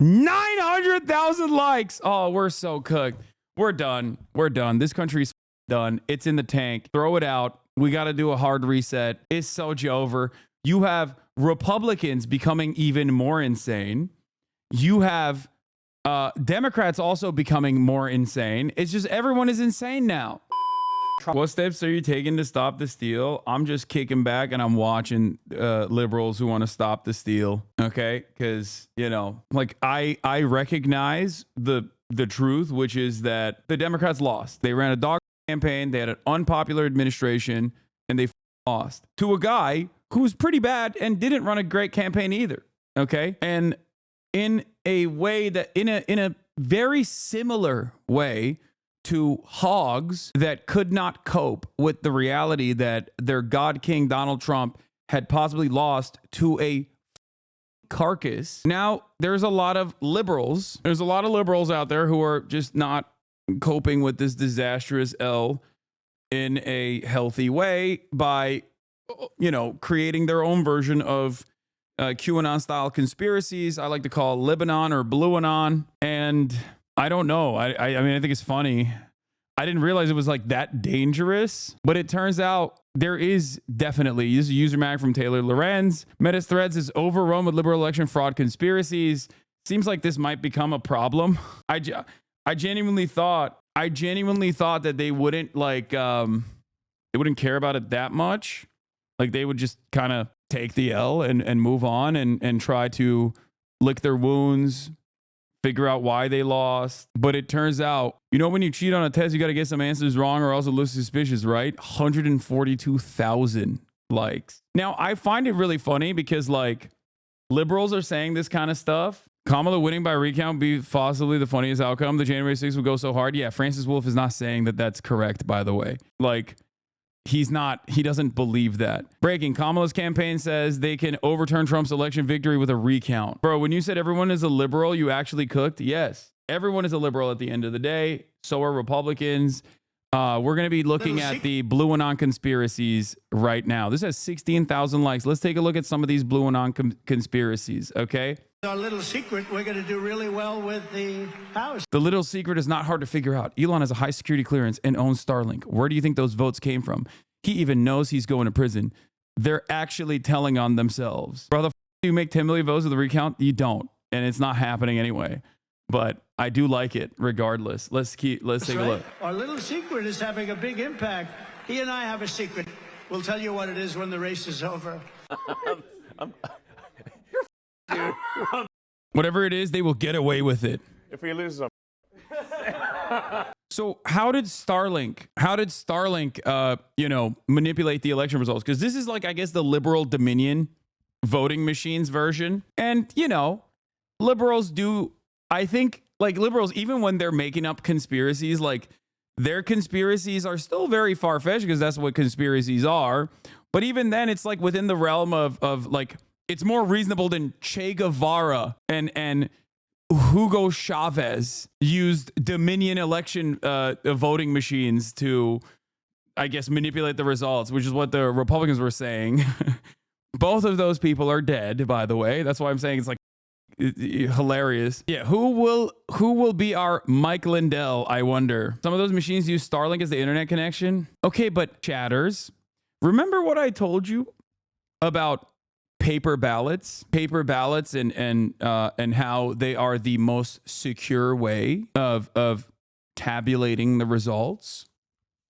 900,000 likes. Oh, we're so cooked. We're done. We're done. This country's done. It's in the tank. Throw it out. We got to do a hard reset. It's so over. You have Republicans becoming even more insane. You have Democrats also becoming more insane. It's just everyone is insane now. What steps are you taking to stop the steal? I'm just kicking back and I'm watching liberals who want to stop the steal. Okay, because you know, like I recognize the truth, which is that the Democrats lost. They ran a dog campaign. They had an unpopular administration, and they lost to a guy who was pretty bad and didn't run a great campaign either. Okay, and in a way that in a very similar way to hogs that could not cope with the reality that their God King Donald Trump had possibly lost to a carcass. Now, there's a lot of liberals. There's a lot of liberals out there who are just not coping with this disastrous L in a healthy way by, you know, creating their own version of QAnon style conspiracies. I like to call Lebanon or BlueAnon. And I don't know. I mean, I think it's funny. I didn't realize it was like that dangerous, but it turns out there is definitely. This is a user mag from Taylor Lorenz. Meta's threads is overrun with liberal election fraud conspiracies. Seems like this might become a problem. I genuinely thought that they wouldn't like they wouldn't care about it that much. Like they would just kind of take the L and move on and try to lick their wounds, figure out why they lost. But it turns out, you know, when you cheat on a test, you got to get some answers wrong or else it looks suspicious, right? 142,000 likes. Now, I find it really funny because like liberals are saying this kind of stuff. Kamala winning by recount be possibly the funniest outcome. The January 6th would go so hard. Yeah, Francis Wolf is not saying that that's correct, by the way. Like, he doesn't believe that. Breaking, Kamala's campaign says they can overturn Trump's election victory with a recount. Bro, when you said everyone is a liberal, you actually cooked? Yes. Everyone is a liberal at the end of the day. So are Republicans. We're going to be looking at the BlueAnon conspiracies right now. This has 16,000 likes. Let's take a look at some of these BlueAnon conspiracies, okay? Our little secret, we're going to do really well with the House. The little secret is not hard to figure out. Elon has a high security clearance and owns Starlink. Where do you think those votes came from? He even knows he's going to prison. They're actually telling on themselves. Bro, do you make 10 million votes with a recount? You don't. And it's not happening anyway. But I do like it regardless. Let's take a look. Our little secret is having a big impact. He and I have a secret. We'll tell you what it is when the race is over. Dude. Whatever it is, they will get away with it. If we lose them. So how did Starlink, manipulate the election results? Because this is like, I guess, the liberal Dominion voting machines version. And, you know, liberals do, I think, like liberals, even when they're making up conspiracies, like their conspiracies are still very far-fetched because that's what conspiracies are. But even then, it's like within the realm of like, it's more reasonable than Che Guevara and Hugo Chavez used Dominion election voting machines to, I guess, manipulate the results, which is what the Republicans were saying. Both of those people are dead, by the way. That's why I'm saying it's like hilarious. Yeah, who will be our Mike Lindell, I wonder? Some of those machines use Starlink as the internet connection. Okay, but chatters, remember what I told you about paper ballots and how they are the most secure way of tabulating the results.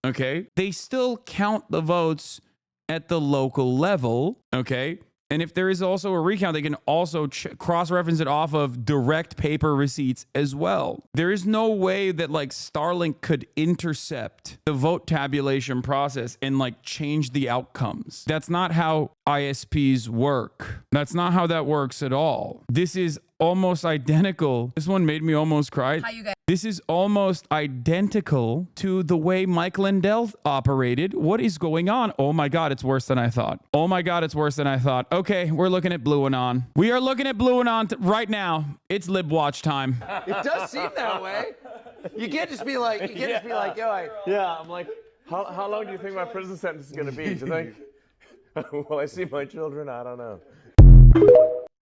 Okay, they still count the votes at the local level. Okay, and if there is also a recount, they can also cross-reference it off of direct paper receipts as well. There is no way that like Starlink could intercept the vote tabulation process and like change the outcomes. That's not how ISPs work. That's not how that works at all. This is almost identical. This one made me almost cry. How you guys? This is almost identical to the way Mike Lindell operated. What is going on? Oh my God, it's worse than I thought. Oh my God, it's worse than I thought. Okay, we're looking at BlueAnon. We are looking at BlueAnon right now. It's LibWatch time. It does seem that way. You can't just be like, yo, Yeah, I'm like, how long do you think my prison sentence is going to be? Do you think? Will I see my children? I don't know.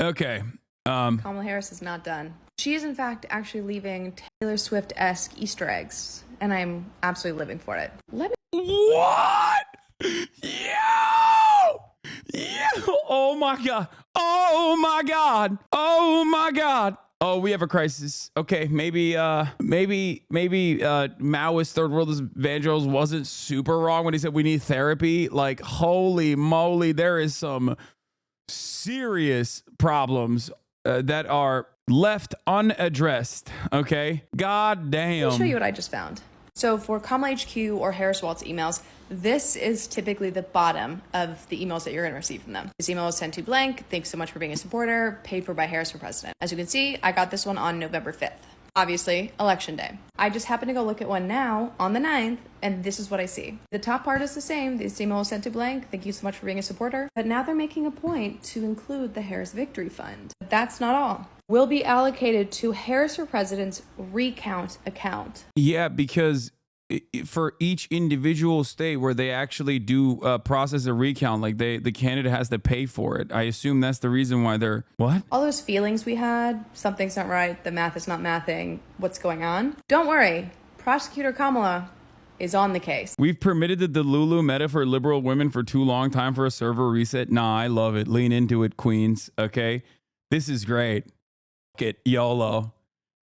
Okay. Kamala Harris is not done. She is, in fact, actually leaving Taylor Swift-esque Easter eggs, and I'm absolutely living for it. What? Yo! Oh my God. Oh my God. Oh my God. Oh, we have a crisis. Okay, maybe Maoist third world evangelos wasn't super wrong when he said we need therapy. Like, holy moly, there is some serious problems that are left unaddressed. Okay, god damn. Let me show you what I just found. So for Kamala HQ or Harris Waltz emails, this is typically the bottom of the emails that you're going to receive from them. This email was sent to blank. Thanks so much for being a supporter. Paid for by Harris for president. As you can see, I got this one on November 5th. Obviously, election day. I just happened to go look at one now on the 9th, and this is what I see. The top part is the same. This email was sent to blank. Thank you so much for being a supporter. But now they're making a point to include the Harris Victory Fund. But that's not all. Will be allocated to Harris for President's recount account. Yeah, because for each individual state where they actually do process a recount, like the candidate has to pay for it. I assume that's the reason why they're what? All those feelings we had, something's not right, the math is not mathing, what's going on? Don't worry, Prosecutor Kamala is on the case. We've permitted the Delulu meta for liberal women for too long. Time for a server reset. Nah, I love it. Lean into it, queens. Okay, this is great. Get YOLO.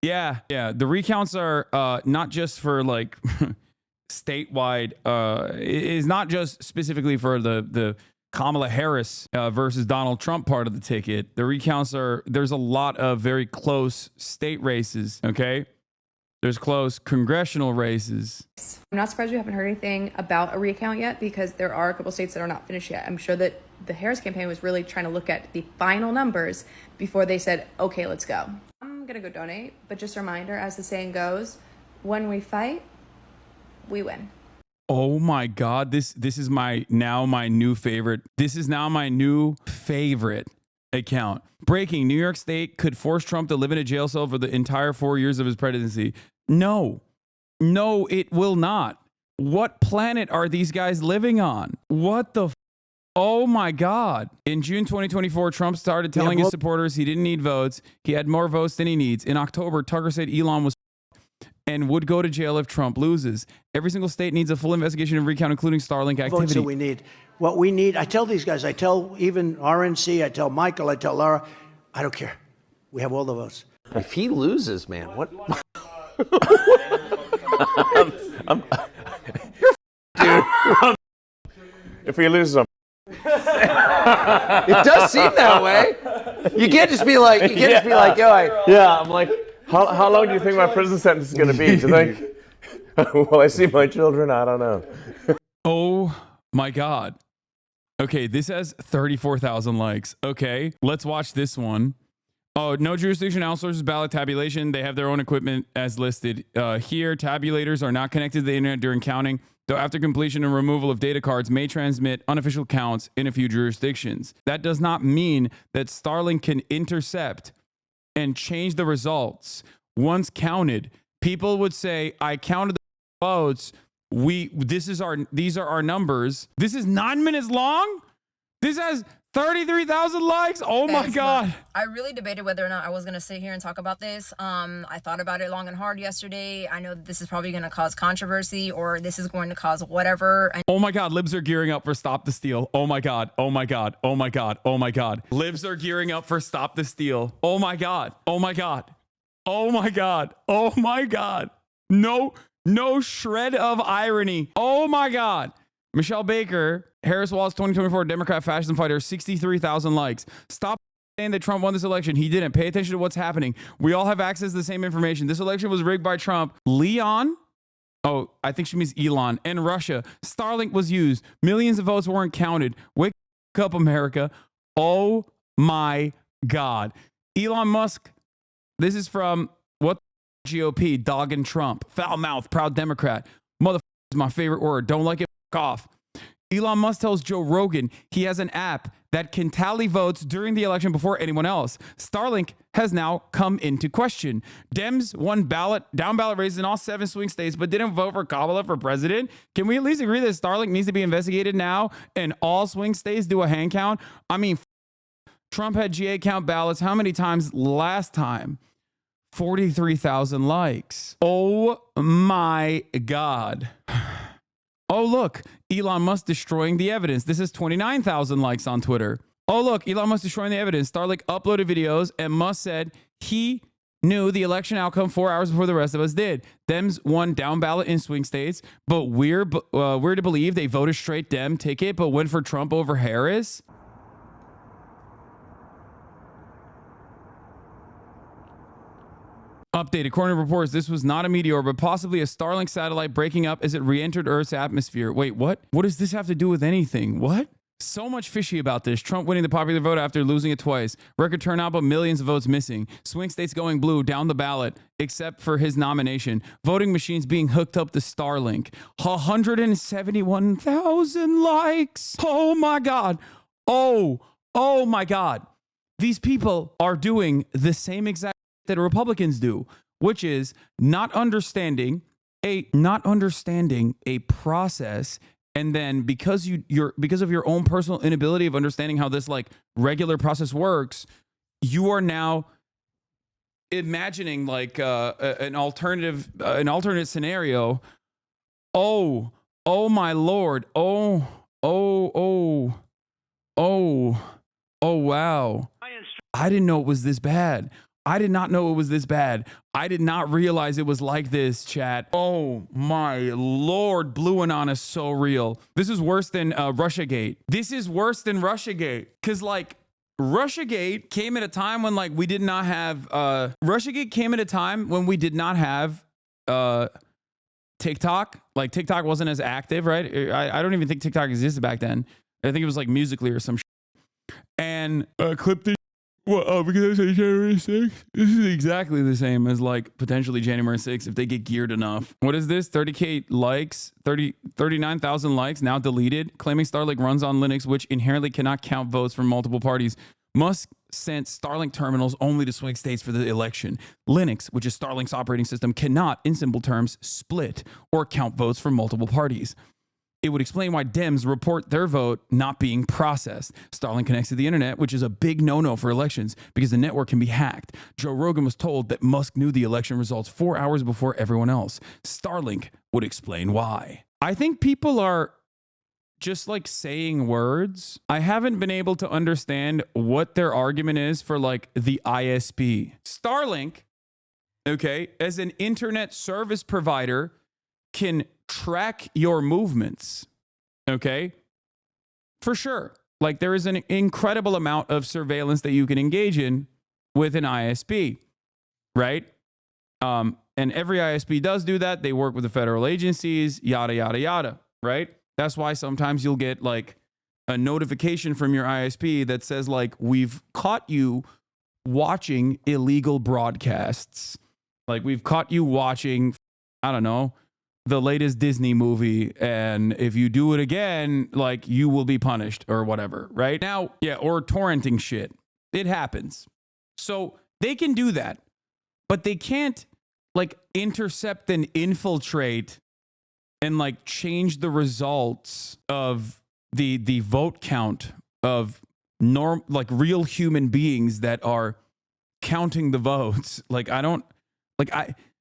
Yeah. The recounts are not just for like statewide. It is not just specifically for the Kamala Harris versus Donald Trump part of the ticket. The recounts there's a lot of very close state races. Okay. There's close congressional races. I'm not surprised we haven't heard anything about a recount yet because there are a couple states that are not finished yet. I'm sure that the Harris campaign was really trying to look at the final numbers before they said, okay, let's go. I'm going to go donate, but just a reminder, as the saying goes, when we fight, we win. Oh my God. This is my new favorite. This is now my new favorite account. Breaking: New York State could force Trump to live in a jail cell for the entire 4 years of his presidency. No, it will not. What planet are these guys living on? What the oh my God. In June 2024, Trump started telling his supporters he didn't need votes. He had more votes than he needs. In October, Tucker said Elon was and would go to jail if Trump loses. Every single state needs a full investigation and recount, including Starlink activity. Votes that we need. What we need, I tell these guys, I tell even RNC, I tell Michael, I tell Laura, I don't care. We have all the votes. If he loses, man, what? Dude. If he loses, I'm. It does seem that way. You can't just be like, Yeah, I'm like, how long do you think my prison sentence is going to be? Do you think? Will I see my children? I don't know. Oh my God. Okay, this has 34,000 likes. Okay, let's watch this one. Oh, no jurisdiction outsources ballot tabulation. They have their own equipment as listed. Here, tabulators are not connected to the internet during counting, though after completion and removal of data cards may transmit unofficial counts in a few jurisdictions. That does not mean that Starlink can intercept and change the results. Once counted, people would say, I counted the votes. These are our numbers. This is 9 minutes long. This has 33,000 likes. Oh my God. I really debated whether or not I was going to sit here and talk about this. I thought about it long and hard yesterday. I know this is probably going to cause controversy or this is going to cause whatever. Oh my God. Libs are gearing up for Stop the Steal. Oh my God. Oh my God. Oh my God. Oh my God. Libs are gearing up for Stop the Steal. Oh my God. Oh my God. Oh my God. Oh my God. No shred of irony. Oh my God. Michelle Baker, Harris Waltz 2024 Democrat fascism fighter, 63,000 likes. Stop saying that Trump won this election. He didn't. Pay attention to what's happening. We all have access to the same information. This election was rigged by Trump. Leon? Oh, I think she means Elon. And Russia. Starlink was used. Millions of votes weren't counted. Wake up, America. Oh my God. Elon Musk. This is from what GOP, dogging Trump. Foul mouth, proud Democrat. Motherfucker is my favorite word. Don't like it. Off. Elon Musk tells Joe Rogan he has an app that can tally votes during the election before anyone else. Starlink has now come into question. Dems won down ballot races in all 7 swing states, but didn't vote for Kamala for president. Can we at least agree that Starlink needs to be investigated now and all swing states do a hand count? I mean, Trump had GA count ballots how many times last time? 43,000 likes. Oh my God. Oh, look, Elon Musk destroying the evidence. This is 29,000 likes on Twitter. Oh, look, Elon Musk destroying the evidence. Starlink uploaded videos and Musk said he knew the election outcome 4 hours before the rest of us did. Dems won down ballot in swing states, but we're to believe they voted straight Dem ticket, but went for Trump over Harris. Update. According to reports, this was not a meteor, but possibly a Starlink satellite breaking up as it re-entered Earth's atmosphere. Wait, what? What does this have to do with anything? What? So much fishy about this. Trump winning the popular vote after losing it twice. Record turnout, but millions of votes missing. Swing states going blue down the ballot, except for his nomination. Voting machines being hooked up to Starlink. 171,000 likes. Oh my God. Oh my God. These people are doing the same exact that Republicans do, which is not understanding a process. And then because of your own personal inability of understanding how this like regular process works, you are now imagining like an alternate scenario. Oh my Lord. Oh wow. I didn't know it was this bad. I did not know it was this bad. I did not realize it was like this, chat. Oh my Lord, BlueAnon is so real. This is worse than Russiagate. This is worse than Russiagate. Cause like Russiagate came at a time when like we did not have TikTok. Like TikTok wasn't as active, right? I don't even think TikTok existed back then. I think it was like Musically or some shit. And clip this. Well, because I say January 6th, this is exactly the same as like potentially January 6th if they get geared enough. What is this? 30K likes, 39,000 likes, now deleted, claiming Starlink runs on Linux, which inherently cannot count votes from multiple parties. Musk sent Starlink terminals only to swing states for the election. Linux, which is Starlink's operating system, cannot, in simple terms, split or count votes from multiple parties. It would explain why Dems report their vote not being processed. Starlink connects to the internet, which is a big no-no for elections because the network can be hacked. Joe Rogan was told that Musk knew the election results 4 hours before everyone else. Starlink would explain why. I think people are just like saying words. I haven't been able to understand what their argument is for like the ISP. Starlink, okay, as an internet service provider, can track your movements, okay? For sure. Like there is an incredible amount of surveillance that you can engage in with an ISP, right? And every ISP does do that. They work with the federal agencies, yada, yada, yada, right? That's why sometimes you'll get like a notification from your ISP that says like, we've caught you watching illegal broadcasts. Like we've caught you watching, I don't know, the latest Disney movie, and if you do it again, like you will be punished or whatever, right? Now, yeah, or torrenting shit. It happens. So they can do that, but they can't like intercept and infiltrate and like change the results of the vote count of like real human beings that are counting the votes. Like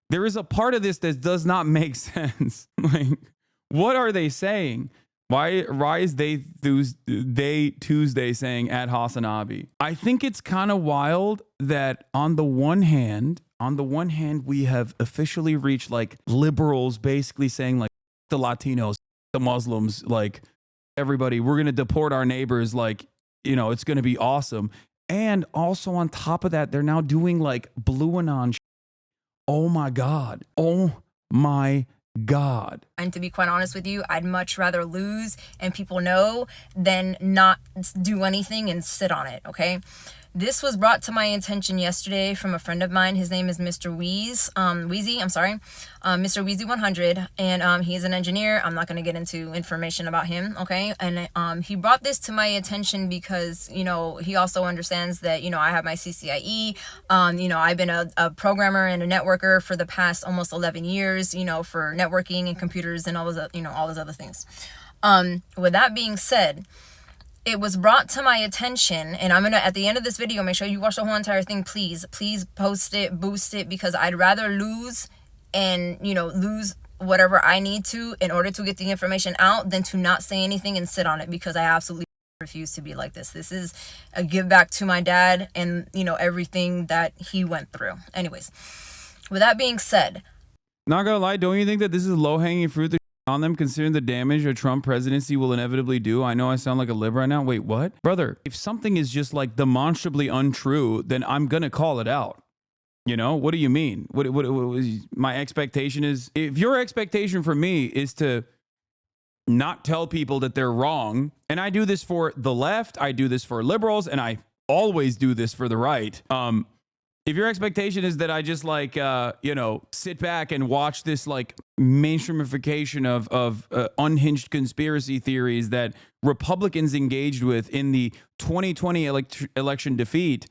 there is a part of this that does not make sense. Like, what are they saying? Why is they Tuesday saying at Hasanabi? I think it's kind of wild that on the one hand, we have officially reached like liberals basically saying like the Latinos, the Muslims, like everybody, we're going to deport our neighbors. Like, you know, it's going to be awesome. And also on top of that, they're now doing like BlueAnon. Oh my God. Oh my God. And to be quite honest with you, I'd much rather lose and people know than not do anything and sit on it, okay? This was brought to my attention yesterday from a friend of mine. His name is Mr. Mr. Wheezy 100, and he's an engineer. I'm not going to get into information about him, okay? And he brought this to my attention because, you know, he also understands that, you know, I have my CCIE. You know, I've been a programmer and a networker for the past almost 11 years, you know, for networking and computers and all those, you know, all those other things. With that being said, it was brought to my attention, and I'm gonna, at the end of this video, make sure you watch the whole entire thing, please post it, boost it, because I'd rather lose and, you know, lose whatever I need to in order to get the information out than to not say anything and sit on it, because I absolutely refuse to be like this. This is a give back to my dad and, you know, everything that he went through. Anyways, with that being said, not gonna lie, don't you think that this is low-hanging fruit to on them, considering the damage a Trump presidency will inevitably do? I know I sound like a lib right now. Wait, what? Brother, if something is just like demonstrably untrue, then I'm gonna call it out. You know, what do you mean? What my expectation is, if your expectation for me is to not tell people that they're wrong, and I do this for the left, I do this for liberals, and I always do this for the right. If your expectation is that I just like, you know, sit back and watch this like mainstreamification of unhinged conspiracy theories that Republicans engaged with in the 2020 election defeat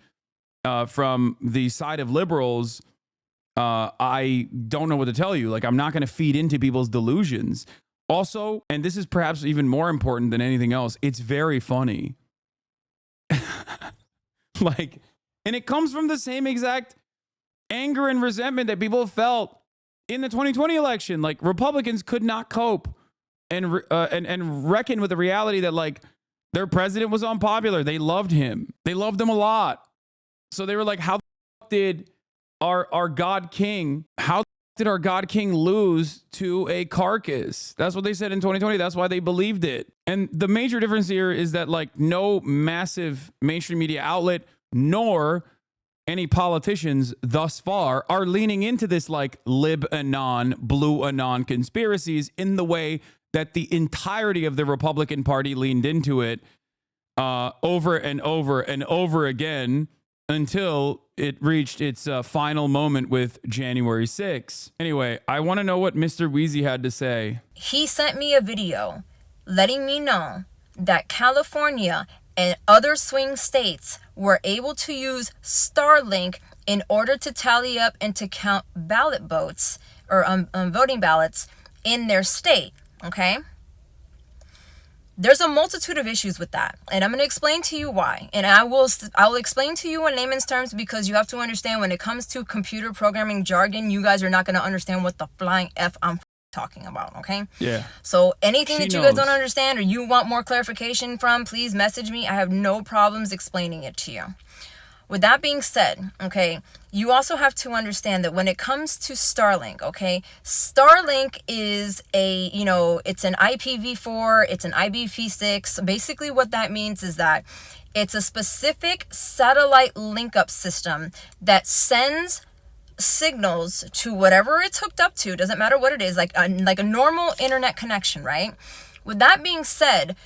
from the side of liberals, I don't know what to tell you. Like, I'm not going to feed into people's delusions. Also, and this is perhaps even more important than anything else, it's very funny. Like, and it comes from the same exact anger and resentment that people felt in the 2020 election. Like, Republicans could not cope and reckon with the reality that, like, their president was unpopular. They loved him. They loved him a lot. So they were like, how did our God King, how did our God King lose to a carcass? That's what they said in 2020. That's why they believed it. And the major difference here is that, like, no massive mainstream media outlet nor any politicians thus far are leaning into this like LibAnon, BlueAnon conspiracies in the way that the entirety of the Republican Party leaned into it over and over and over again until it reached its final moment with January 6th. Anyway, I want to know what Mr. Wheezy had to say. He sent me a video letting me know that California and other swing states were able to use Starlink in order to tally up and to count ballot votes or voting ballots in their state. Okay. There's a multitude of issues with that, and I'm going to explain to you why. And I will explain to you in layman's terms, because you have to understand, when it comes to computer programming jargon, you guys are not going to understand what the flying F I'm talking about, okay? Yeah. So anything She that you knows. guys don't understand or you want more clarification from, please message me. I have no problems explaining it to you. With that being said, okay, you also have to understand that when it comes to Starlink, okay, Starlink is a, you know, it's an IPv4, it's an IPv6. Basically what that means is that it's a specific satellite link-up system that sends signals to whatever it's hooked up to. Doesn't matter what it is, like a normal internet connection, right? With that being said,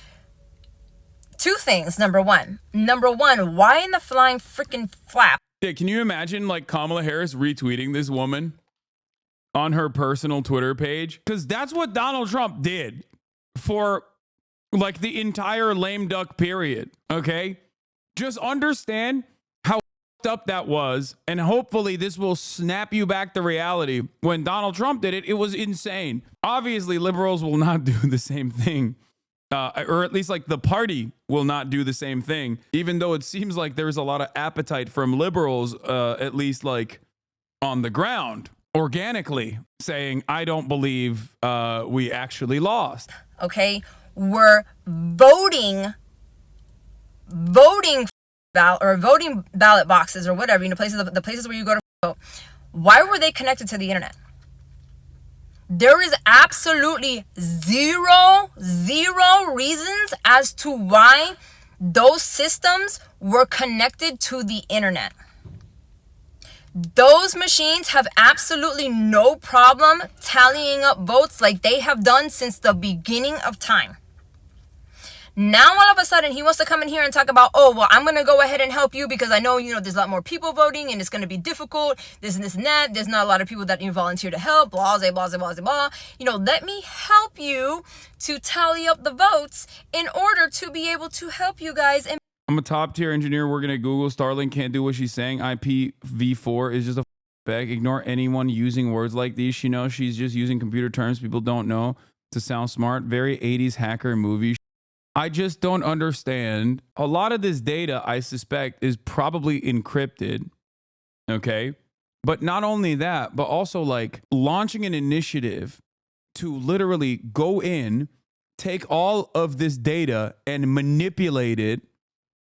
two things. Number one, why in the flying freaking flap? Yeah, can you imagine like Kamala Harris retweeting this woman on her personal Twitter page? Because that's what Donald Trump did for like the entire lame duck period. Okay, just understand how up that was, and hopefully this will snap you back to reality. When Donald Trump did it, it was insane. Obviously, liberals will not do the same thing. Or at least like the party will not do the same thing, even though it seems like there's a lot of appetite from liberals, at least like on the ground, organically saying, I don't believe we actually lost. Okay, we're voting ballot boxes or whatever, you know, the places where you go to vote. Why were they connected to the internet? There is absolutely zero reasons as to why those systems were connected to the internet. Those machines have absolutely no problem tallying up votes like they have done since the beginning of time. Now, all of a sudden, he wants to come in here and talk about, oh, well, I'm going to go ahead and help you because I know, you know, there's a lot more people voting and it's going to be difficult, this and this and that. There's not a lot of people that you volunteer to help, blah, blah, blah, blah, blah. You know, let me help you to tally up the votes in order to be able to help you guys. And I'm a top tier engineer working at Google. Starlink can't do what she's saying. IPv4 is just a bag. Ignore anyone using words like these. She knows she's just using computer terms people don't know to sound smart. Very 80s hacker movie. I just don't understand. A lot of this data, I suspect, is probably encrypted. Okay. But not only that, but also like launching an initiative to literally go in, take all of this data and manipulate it,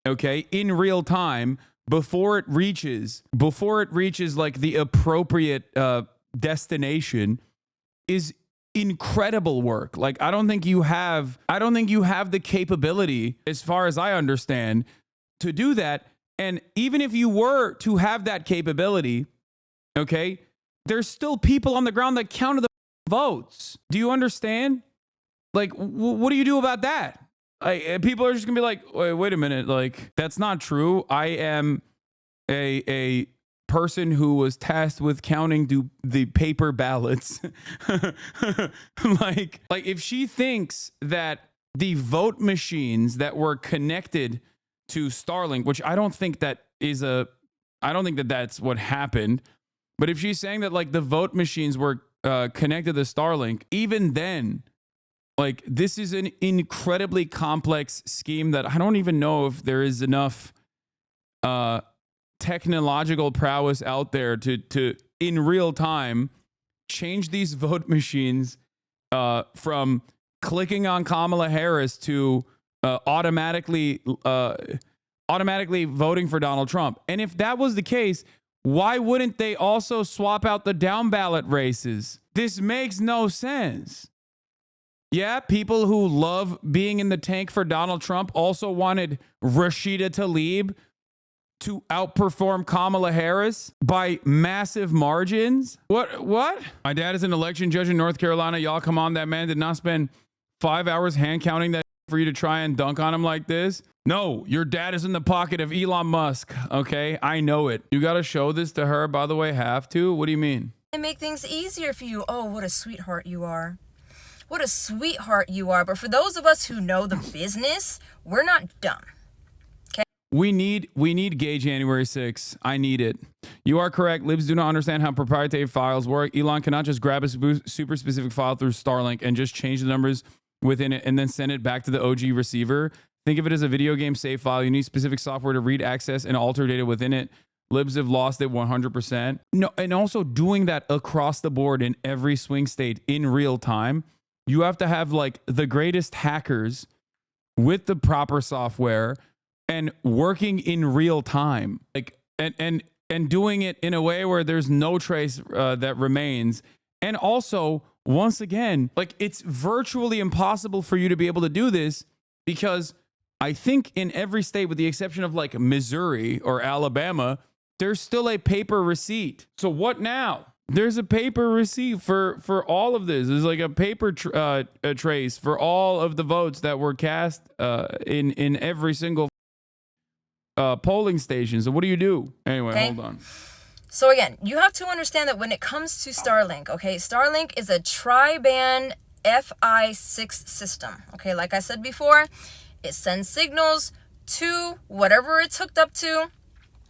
okay, in real time before it reaches like the appropriate destination is incredible work. Like I don't think you have the capability, as far as I understand, to do that. And even if you were to have that capability, okay, there's still people on the ground that counted the votes. Do you understand? Like, what do you do about that? People are just gonna be like, wait a minute, like that's not true. I am a person who was tasked with counting the paper ballots. like if she thinks that the vote machines that were connected to Starlink, which I don't think that's what happened. But if she's saying that like the vote machines were connected to Starlink, even then, like this is an incredibly complex scheme that I don't even know if there is enough technological prowess out there to in real time change these vote machines from clicking on Kamala Harris to automatically voting for Donald Trump. And if that was the case, why wouldn't they also swap out the down ballot races? This makes no sense. Yeah, people who love being in the tank for Donald Trump also wanted Rashida Tlaib to outperform Kamala Harris by massive margins. What? My dad is an election judge in North Carolina. Y'all, come on. That man did not spend 5 hours hand counting that for you to try and dunk on him like this. No, your dad is in the pocket of Elon Musk. Okay, I know it. You got to show this to her, by the way. Have to? What do you mean? And make things easier for you. Oh, what a sweetheart you are. What a sweetheart you are. But for those of us who know the business, we're not dumb. Okay? We need gay January 6th. I need it. You are correct. Libs do not understand how proprietary files work. Elon cannot just grab a super specific file through Starlink and just change the numbers within it and then send it back to the OG receiver. Think of it as a video game save file. You need specific software to read, access, and alter data within it. Libs have lost it 100%. No, and also doing that across the board in every swing state in real time. You have to have like the greatest hackers with the proper software and working in real time, like and doing it in a way where there's no trace that remains. And also, once again, like it's virtually impossible for you to be able to do this because I think in every state, with the exception of like Missouri or Alabama, there's still a paper receipt. So what now? There's a paper receipt for all of this. There's like a paper trace for all of the votes that were cast in every single polling station. So what do you do? Anyway, Okay. Hold on. So again, you have to understand that when it comes to Starlink, okay, Starlink is a tri-band Fi-6 system. Okay, like I said before, it sends signals to whatever it's hooked up to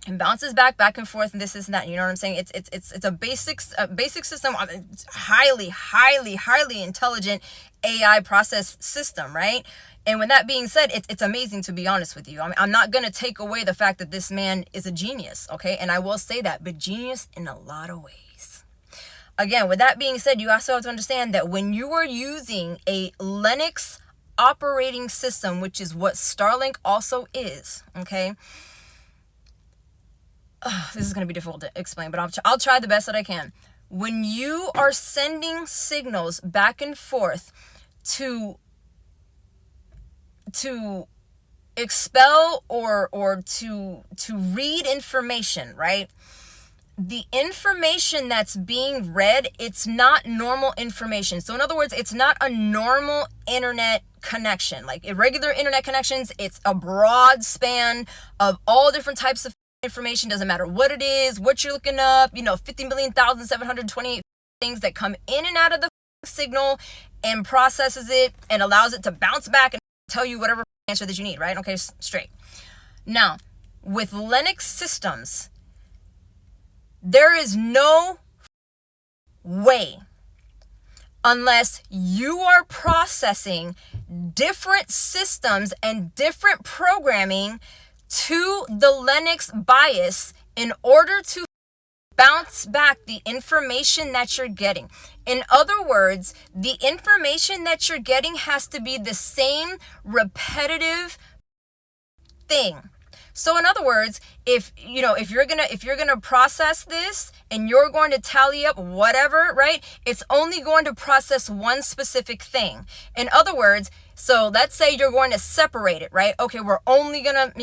and bounces back and forth, and this and that. You know what I'm saying? It's a basic system, highly intelligent AI process system, right? And with that being said, it's amazing, to be honest with you. I mean, I'm not gonna take away the fact that this man is a genius, okay? And I will say that, but genius in a lot of ways. Again, with that being said, you also have to understand that when you are using a Linux operating system, which is what Starlink also is, okay? This is going to be difficult to explain, but I'll try the best that I can. When you are sending signals back and forth to expel or to read information, right? The information that's being read, it's not normal information. So in other words, it's not a normal internet connection. Like irregular internet connections, it's a broad span of all different types of information. Doesn't matter what it is, what you're looking up, 50,728 things that come in and out of the signal and processes it and allows it to bounce back and tell you whatever answer that you need, right? Okay, straight. Now, with Linux systems, there is no way unless you are processing different systems and different programming to the Linux bias in order to bounce back the information that you're getting. In other words, the information that you're getting has to be the same repetitive thing. So in other words, if you're gonna process this and you're going to tally up whatever, right? It's only going to process one specific thing. In other words, so let's say you're going to separate it, right? Okay, we're only going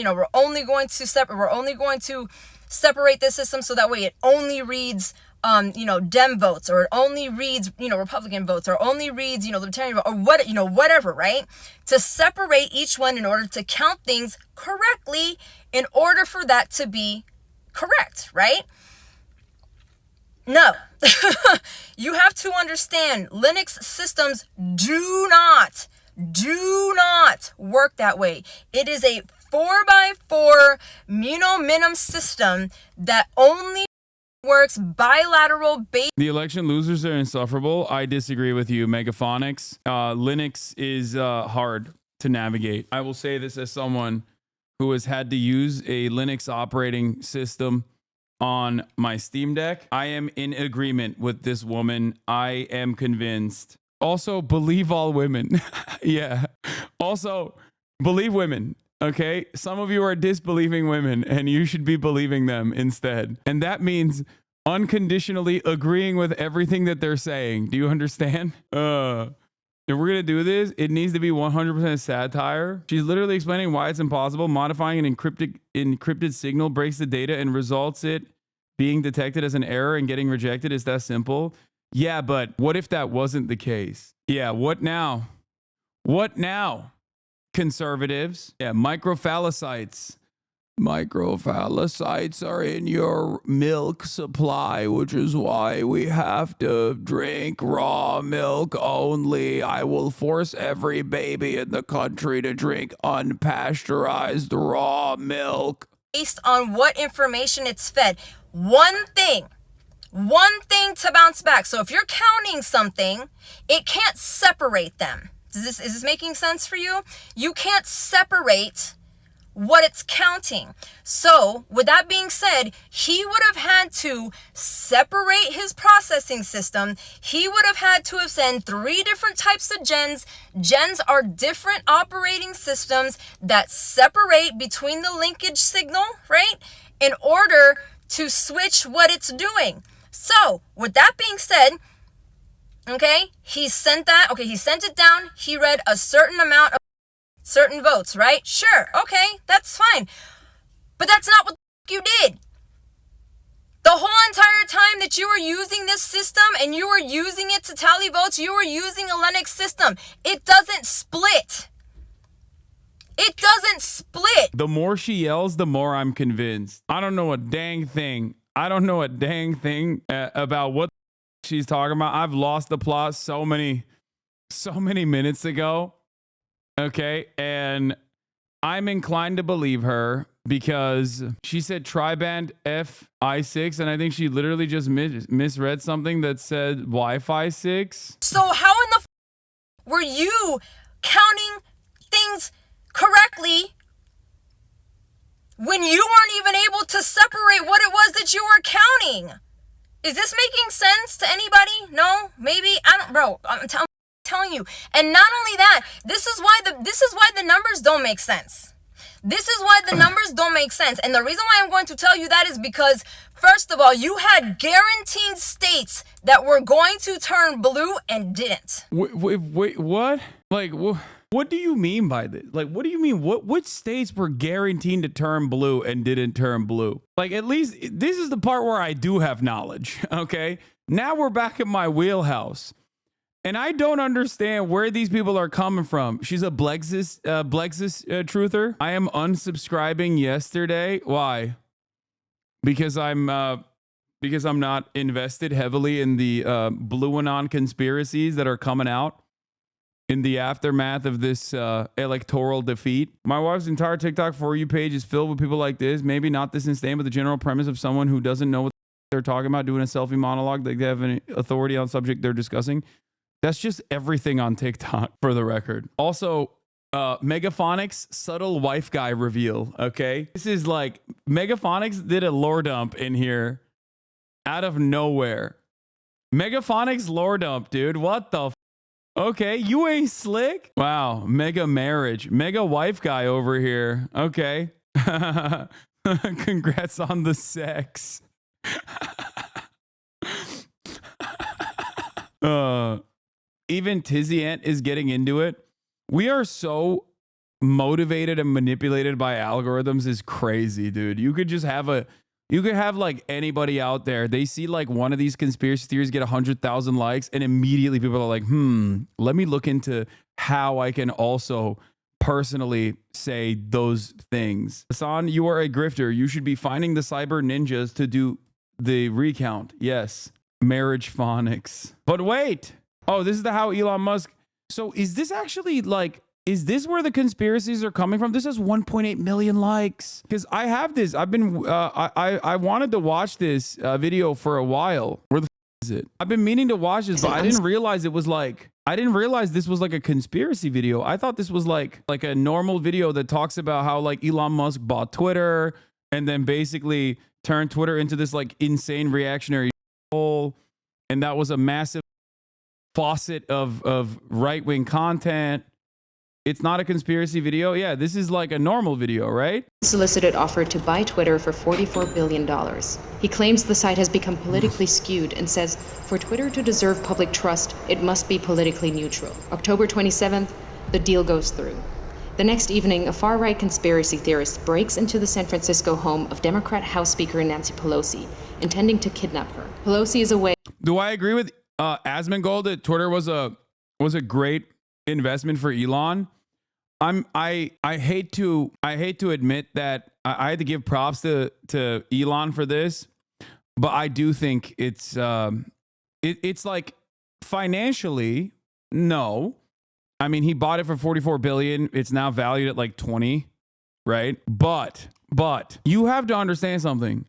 to separate this system so that way it only reads Dem votes, or it only reads, Republican votes, or only reads, Libertarian vote, or whatever, right? To separate each one in order to count things correctly in order for that to be correct, right? No. You have to understand, Linux systems do not work that way. It is a 4x4 minim system that only works bilateral base. The election losers are insufferable. I disagree with you, Megaphonics. Linux is hard to navigate. I will say this as someone who has had to use a Linux operating system on my Steam Deck. I am in agreement with this woman. I am convinced. Also, believe all women. Yeah. Also, believe women. Okay, some of you are disbelieving women and you should be believing them instead. And that means unconditionally agreeing with everything that they're saying. Do you understand? If we're going to do this, it needs to be 100% satire. She's literally explaining why it's impossible. Modifying an encrypted signal breaks the data and results it being detected as an error and getting rejected. Is that simple? Yeah, but what if that wasn't the case? Yeah, what now? What now? Conservatives. Yeah, microphallocytes. Microphallocytes are in your milk supply, which is why we have to drink raw milk only. I will force every baby in the country to drink unpasteurized raw milk. Based on what information it's fed. One thing to bounce back. So if you're counting something, it can't separate them. Is this making sense for you? You can't separate what it's counting. So with that being said, he would have had to separate his processing system. He would have had to have sent 3 different types of gens. Gens are different operating systems that separate between the linkage signal, right? In order to switch what it's doing. So with that being said, okay, he sent it down. He read a certain amount of certain votes, right? Sure, okay, that's fine. But that's not what you did. The whole entire time that you were using this system and you were using it to tally votes, you were using a Linux system. It doesn't split. It doesn't split. The more she yells, the more I'm convinced. I don't know a dang thing. About what she's talking about. I've lost the plot so many minutes ago. Okay, and I'm inclined to believe her because she said tri-band FI6, and I think she literally just misread something that said Wi-Fi 6. So how in the were you counting things correctly when you weren't even able to separate what it was that you were counting? Is this making sense to anybody? No? Maybe? I don't, bro. I'm telling you. And not only that, this is why the numbers don't make sense. This is why the numbers don't make sense. And the reason why I'm going to tell you that is because, first of all, you had guaranteed states that were going to turn blue and didn't. Wait, what? Like, what do you mean by this? Like, what do you mean? Which states were guaranteed to turn blue and didn't turn blue? Like, at least this is the part where I do have knowledge, okay? Now we're back at my wheelhouse. And I don't understand where these people are coming from. She's a Blexis truther. I am unsubscribing yesterday. Why? Because I'm not invested heavily in the BlueAnon conspiracies that are coming out in the aftermath of this electoral defeat. My wife's entire TikTok For You page is filled with people like this. Maybe not this insane, but the general premise of someone who doesn't know what they're talking about, doing a selfie monologue. They have any authority on subject they're discussing. That's just everything on TikTok, for the record. Also, Megaphonics subtle wife guy reveal. Okay, this is like Megaphonics did a lore dump in here out of nowhere. Megaphonics lore dump, dude. What the? Okay, you ain't slick. Wow, mega marriage, mega wife guy over here. Okay, congrats on the sex. Even Tizzy Ant is getting into it. We are so motivated and manipulated by algorithms is crazy, dude. You could have like anybody out there. They see like one of these conspiracy theories get 100,000 likes, and immediately people are like, let me look into how I can also personally say those things. Hasan, you are a grifter. You should be finding the cyber ninjas to do the recount. Yes. Marriage phonics. But wait. Oh, this is the how Elon Musk. So is this actually like, is this where the conspiracies are coming from? This has 1.8 million likes. Because I have this. I've been, I wanted to watch this video for a while. Where the is it? I've been meaning to watch this, but I didn't realize it was like, I didn't realize this was like a conspiracy video. I thought this was like a normal video that talks about how like Elon Musk bought Twitter and then basically turned Twitter into this like insane reactionary hole. And that was a massive faucet of right-wing content. It's not a conspiracy video. Yeah, this is like a normal video, right? Solicited offer to buy Twitter for $44 billion. He claims the site has become politically skewed and says for Twitter to deserve public trust, it must be politically neutral. October 27th, the deal goes through. The next evening, a far-right conspiracy theorist breaks into the San Francisco home of Democrat House Speaker Nancy Pelosi, intending to kidnap her. Pelosi is away. Do I agree with Asmongold that Twitter was a great investment for Elon? I hate to admit that I had to give props to Elon for this, but I do think it's like financially, no. I mean, he bought it for 44 billion. It's now valued at like 20, right? But you have to understand something.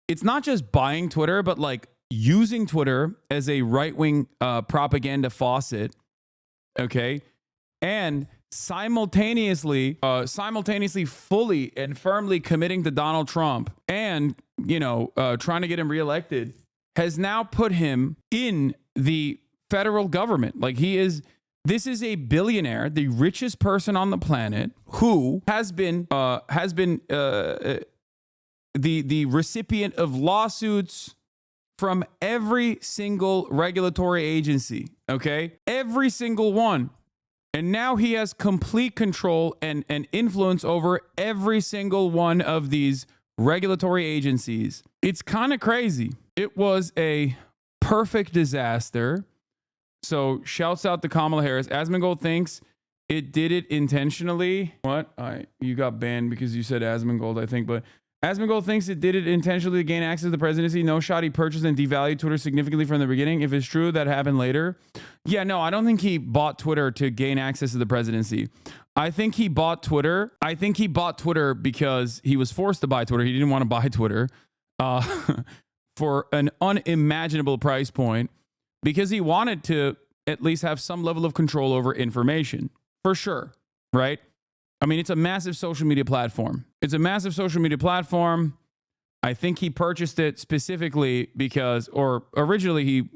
It's not just buying Twitter, but like using Twitter as a right-wing propaganda faucet, okay? And simultaneously fully and firmly committing to Donald Trump and, trying to get him reelected has now put him in the federal government. Like this is a billionaire, the richest person on the planet, who has been the recipient of lawsuits from every single regulatory agency, okay? Every single one. And now he has complete control and influence over every single one of these regulatory agencies. It's kind of crazy. It was a perfect disaster. So shouts out to Kamala Harris. Asmongold thinks it did it intentionally. What? You got banned because you said Asmongold, I think, but Asmongold thinks it did it intentionally to gain access to the presidency. No shot he purchased and devalued Twitter significantly from the beginning. If it's true, that happened later. Yeah, no, I don't think he bought Twitter to gain access to the presidency. I think he bought Twitter. Because he was forced to buy Twitter. He didn't want to buy Twitter for an unimaginable price point because he wanted to at least have some level of control over information, for sure, right? I mean, it's a massive social media platform. I think he purchased it specifically because, or originally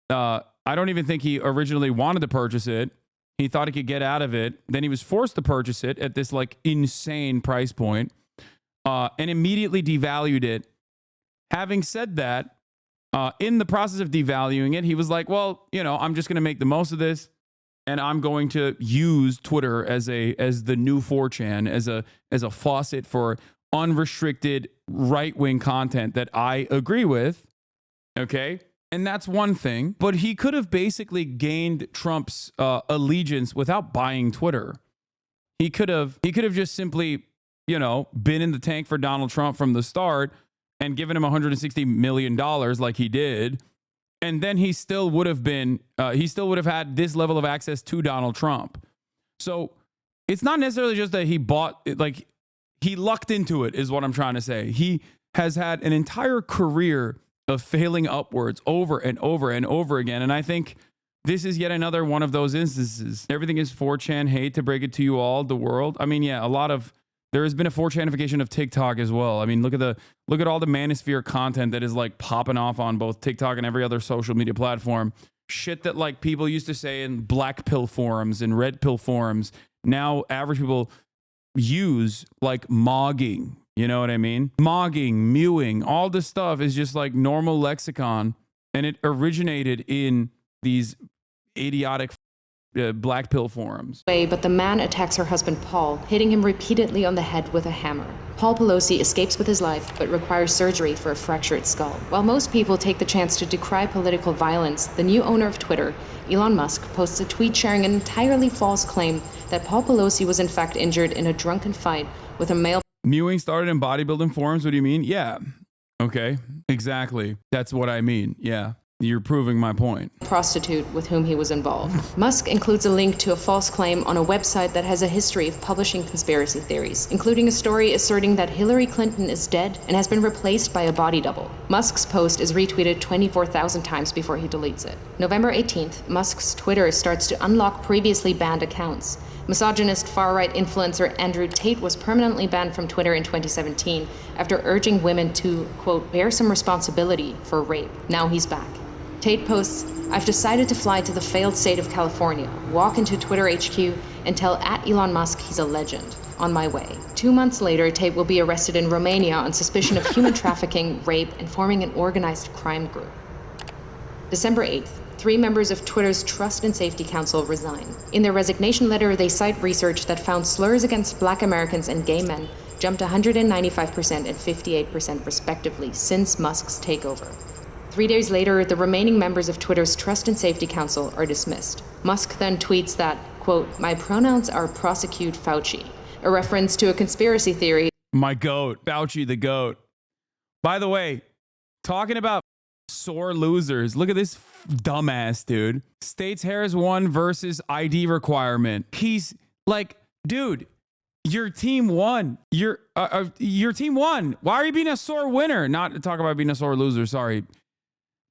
I don't even think he originally wanted to purchase it. He thought he could get out of it. Then he was forced to purchase it at this like insane price point, and immediately devalued it. Having said that, in the process of devaluing it, he was like, well, I'm just going to make the most of this. And I'm going to use Twitter as the new 4chan, as a faucet for unrestricted right-wing content that I agree with. Okay? And that's one thing. But he could have basically gained Trump's allegiance without buying Twitter. He could have just simply, been in the tank for Donald Trump from the start and given him $160 million like he did. And then he still would have had this level of access to Donald Trump. So it's not necessarily just that he bought it, like he lucked into it is what I'm trying to say. He has had an entire career of failing upwards over and over and over again. And I think This is yet another one of those instances. Everything is 4chan hate, to break it to you all, the world. I mean, yeah, there has been a 4chanification of TikTok as well. I mean, look at all the manosphere content that is like popping off on both TikTok and every other social media platform. Shit that like people used to say in black pill forums and red pill forums. Now average people use like mogging. You know what I mean? Mogging, mewing, all this stuff is just like normal lexicon. And it originated in these idiotic black pill forums. But the man attacks her husband Paul, hitting him repeatedly on the head with a hammer. Paul Pelosi escapes with his life, but requires surgery for a fractured skull. While most people take the chance to decry political violence, the new owner of Twitter, Elon Musk, posts a tweet sharing an entirely false claim that Paul Pelosi was in fact injured in a drunken fight with a male. Mewing started in bodybuilding forums? What do you mean? Yeah. Okay. Exactly. That's what I mean. Yeah. You're proving my point. Prostitute with whom he was involved. Musk includes a link to a false claim on a website that has a history of publishing conspiracy theories, including a story asserting that Hillary Clinton is dead and has been replaced by a body double. Musk's post is retweeted 24,000 times before he deletes it. November 18th, Musk's Twitter starts to unlock previously banned accounts. Misogynist far-right influencer Andrew Tate was permanently banned from Twitter in 2017 after urging women to, quote, bear some responsibility for rape. Now he's back. Tate posts, I've decided to fly to the failed state of California, walk into Twitter HQ, and tell @Elon Musk he's a legend. On my way. 2 months later, Tate will be arrested in Romania on suspicion of human trafficking, rape, and forming an organized crime group. December 8th, 3 members of Twitter's Trust and Safety Council resign. In their resignation letter, they cite research that found slurs against Black Americans and gay men jumped 195% and 58% respectively since Musk's takeover. 3 days later, the remaining members of Twitter's Trust and Safety Council are dismissed. Musk then tweets that, quote, my pronouns are prosecute Fauci, a reference to a conspiracy theory. My goat, Fauci the goat. By the way, talking about sore losers, look at this dumbass dude. States Harris won versus ID requirement. He's like, dude, your team won. Your team won. Why are you being a sore winner? Not to talk about being a sore loser, sorry.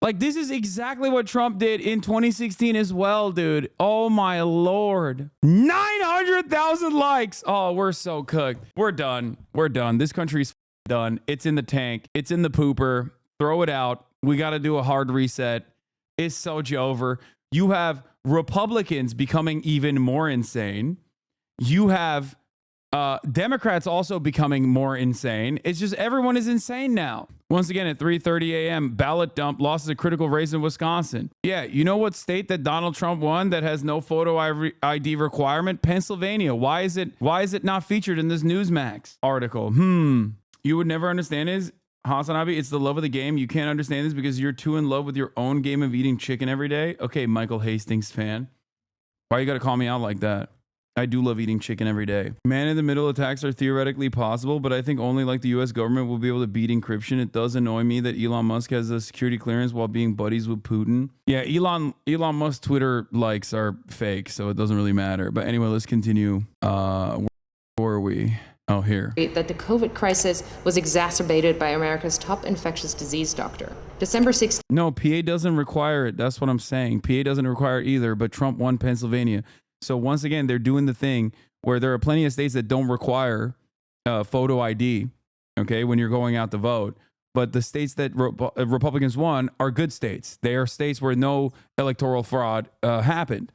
Like, this is exactly what Trump did in 2016 as well, dude. Oh, my Lord. 900,000 likes. Oh, we're so cooked. We're done. We're done. This country's done. It's in the tank. It's in the pooper. Throw it out. We got to do a hard reset. It's so over. You have Republicans becoming even more insane. You have Democrats also becoming more insane. It's just everyone is insane now. Once again, at 3:30 a.m., ballot dump, losses a critical race in Wisconsin. Yeah, you know what state that Donald Trump won that has no photo ID requirement? Pennsylvania. Why is it not featured in this Newsmax article? You would never understand is, Hasanabi, it's the love of the game. You can't understand this because you're too in love with your own game of eating chicken every day. Okay, Michael Hastings fan. Why you got to call me out like that? I do love eating chicken every day. Man-in-the-middle attacks are theoretically possible, but I think only like the U.S. government will be able to beat encryption. It does annoy me that Elon Musk has a security clearance while being buddies with Putin. Yeah, Elon Musk's Twitter likes are fake, so it doesn't really matter. But anyway, let's continue. Where were we? Oh, here. That the COVID crisis was exacerbated by America's top infectious disease doctor. December 16th. No, PA doesn't require it. That's what I'm saying. PA doesn't require it either, but Trump won Pennsylvania. So once again, they're doing the thing where there are plenty of states that don't require photo ID, okay, when you're going out to vote. But the states that Republicans won are good states. They are states where no electoral fraud happened.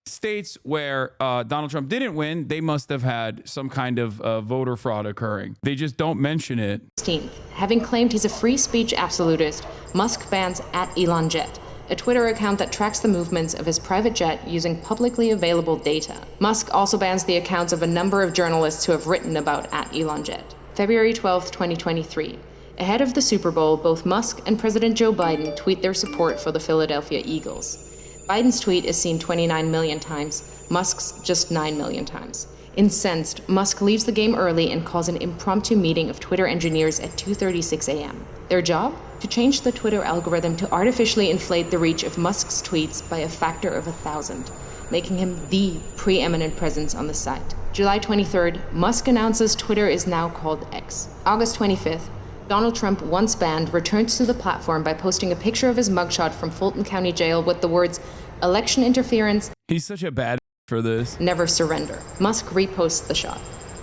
States where Donald Trump didn't win, they must have had some kind of voter fraud occurring. They just don't mention it. 16th. Having claimed he's a free speech absolutist, Musk bans @ElonJet, a Twitter account that tracks the movements of his private jet using publicly available data. Musk also bans the accounts of a number of journalists who have written about @ElonJet. February 12th, 2023. Ahead of the Super Bowl, both Musk and President Joe Biden tweet their support for the Philadelphia Eagles. Biden's tweet is seen 29 million times, Musk's just 9 million times. Incensed, Musk leaves the game early and calls an impromptu meeting of Twitter engineers at 2:36 a.m. Their job? To change the Twitter algorithm to artificially inflate the reach of Musk's tweets by a factor of 1,000, making him the preeminent presence on the site. July 23rd, Musk announces Twitter is now called X. August 25th, Donald Trump, once banned, returns to the platform by posting a picture of his mugshot from Fulton County Jail with the words, election interference, He's such a bad for this. never surrender. Musk reposts the shot.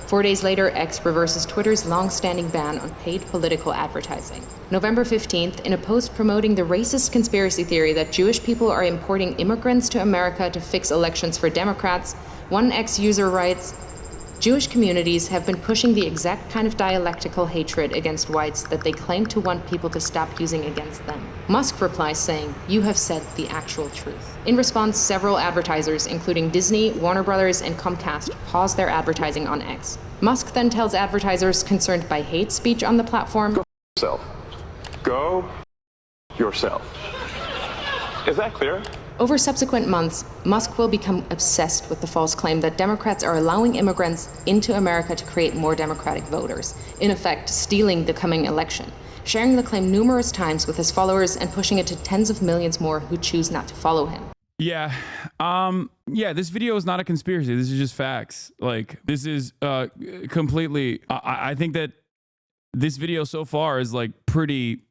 4 days later, X reverses Twitter's long-standing ban on paid political advertising. November 15th, in a post promoting the racist conspiracy theory that Jewish people are importing immigrants to America to fix elections for Democrats, one X user writes, Jewish communities have been pushing the exact kind of dialectical hatred against whites that they claim to want people to stop using against them. Musk replies saying, you have said the actual truth. In response, several advertisers, including Disney, Warner Brothers, and Comcast, pause their advertising on X. Musk then tells advertisers concerned by hate speech on the platform, Go yourself. Is that clear? over subsequent months, Musk will become obsessed with the false claim that Democrats are allowing immigrants into America to create more Democratic voters, in effect, stealing the coming election, sharing the claim numerous times with his followers and pushing it to tens of millions more who choose not to follow him. Yeah. This video is not a conspiracy. This is just facts. Like, this is completely, I think that this video so far is like pretty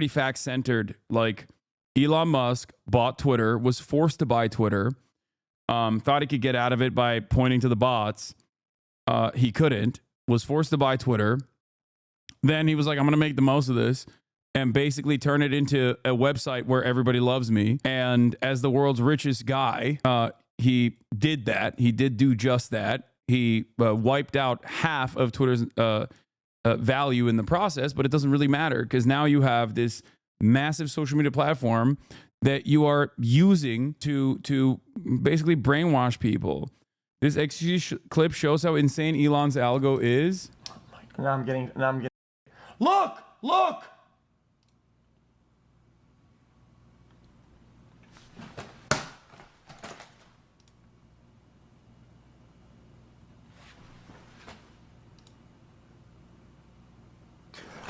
fact centered. Like, Elon Musk bought Twitter, was forced to buy Twitter, thought he could get out of it by pointing to the bots. He couldn't, was forced to buy Twitter. Then he was like, I'm going to make the most of this and basically turn it into a website where everybody loves me. And as the world's richest guy, he did that. He did do just that. He wiped out half of Twitter's value in the process, but it doesn't really matter because now you have this massive social media platform that you are using to basically brainwash people. This XG clip shows how insane Elon's algo is. Now I'm getting. Look! Look!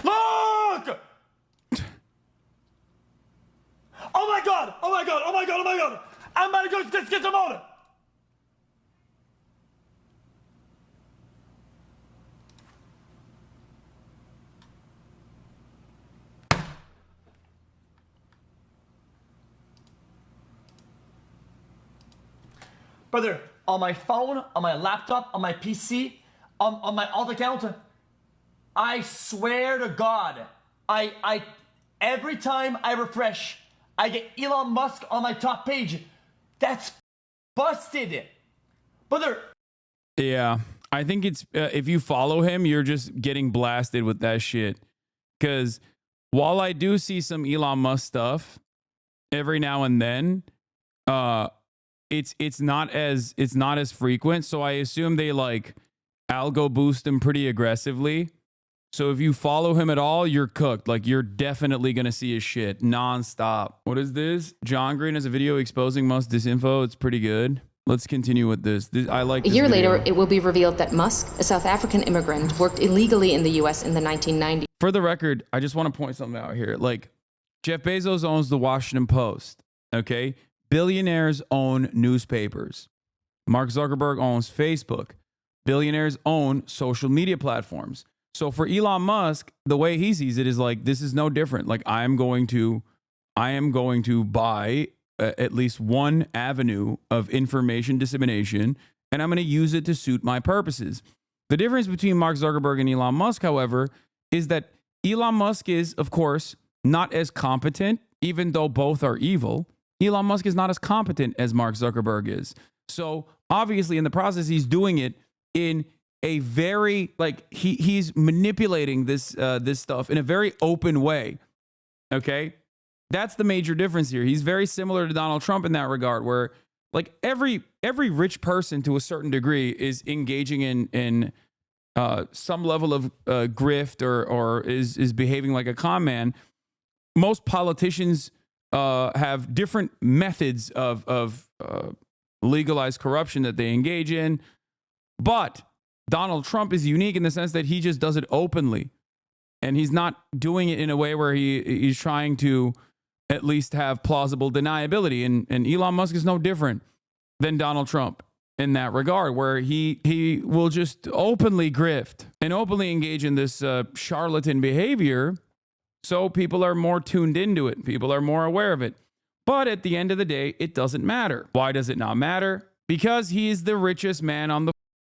Look! Oh my god! Oh my god! Oh my god! Oh my god! I'm about to go get some water! Brother, on my phone, on my laptop, on my PC, on my alt account, I swear to God, I every time I refresh, I get Elon Musk on my top page. That's busted. Brother. Yeah, I think it's if you follow him, you're just getting blasted with that shit. Because while I do see some Elon Musk stuff every now and then, it's not as frequent. So I assume they like algo boost him pretty aggressively. So if you follow him at all, you're cooked. Like, you're definitely going to see his shit nonstop. What is this? John Green has a video exposing Musk disinfo. It's pretty good. Let's continue with this. I like this A year video. later, it will be revealed that Musk, a South African immigrant, worked illegally in the US in the 1990s. For the record, I just want to point something out here. Like, Jeff Bezos owns the Washington Post, okay? Billionaires own newspapers. Mark Zuckerberg owns Facebook. Billionaires own social media platforms. So for Elon Musk, the way he sees it is like, this is no different. Like, I am going to buy at least one avenue of information dissemination, and I'm going to use it to suit my purposes. The difference between Mark Zuckerberg and Elon Musk, however, is that Elon Musk is, of course, not as competent, even though both are evil. Elon Musk is not as competent as Mark Zuckerberg is. So obviously in the process, he's doing it in a very, like, he's manipulating this stuff in a very open way. Okay? That's the major difference here. He's very similar to Donald Trump in that regard, where like every rich person to a certain degree is engaging in some level of grift or is behaving like a con man. Most politicians have different methods of legalized corruption that they engage in, but Donald Trump is unique in the sense that he just does it openly, and he's not doing it in a way where he's trying to at least have plausible deniability. And Elon Musk is no different than Donald Trump in that regard, where he will just openly grift and openly engage in this charlatan behavior. So people are more tuned into it. People are more aware of it. But at the end of the day, it doesn't matter. Why does it not matter? Because he's the richest man on the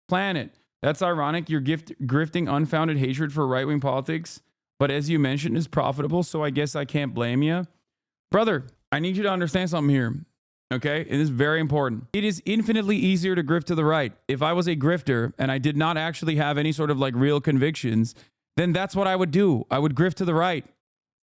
planet. That's ironic. You're grifting unfounded hatred for right-wing politics, but as you mentioned, is profitable, so I guess I can't blame you. Brother, I need you to understand something here, okay? It is very important. It is infinitely easier to grift to the right. If I was a grifter and I did not actually have any sort of like real convictions, then that's what I would do. I would grift to the right.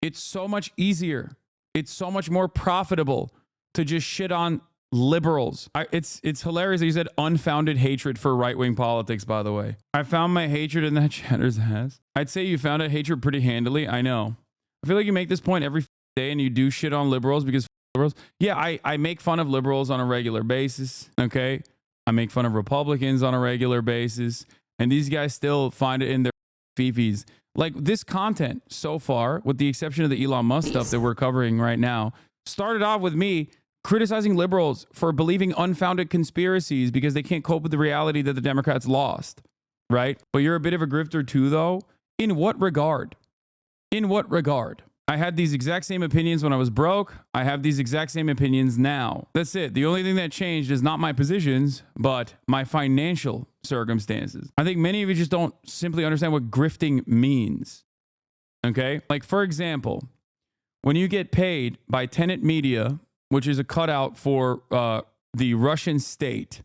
It's so much easier. It's so much more profitable to just shit on liberals. It's hilarious that you said unfounded hatred for right-wing politics, by the way. I found my hatred in that chatter's ass. I'd say you found a hatred pretty handily. I know. I feel like you make this point every day and you do shit on liberals because liberals. Yeah, I make fun of liberals on a regular basis, okay? I make fun of Republicans on a regular basis, and these guys still find it in their fifis. Like this content so far, with the exception of the Elon Musk stuff that we're covering right now, started off with me criticizing liberals for believing unfounded conspiracies because they can't cope with the reality that the Democrats lost, right? But you're a bit of a grifter too, though. In what regard? In what regard? I had these exact same opinions when I was broke. I have these exact same opinions now. That's it. The only thing that changed is not my positions, but my financial circumstances. I think many of you just don't simply understand what grifting means. Okay? Like, for example, when you get paid by Tenet Media, which is a cutout for the Russian state,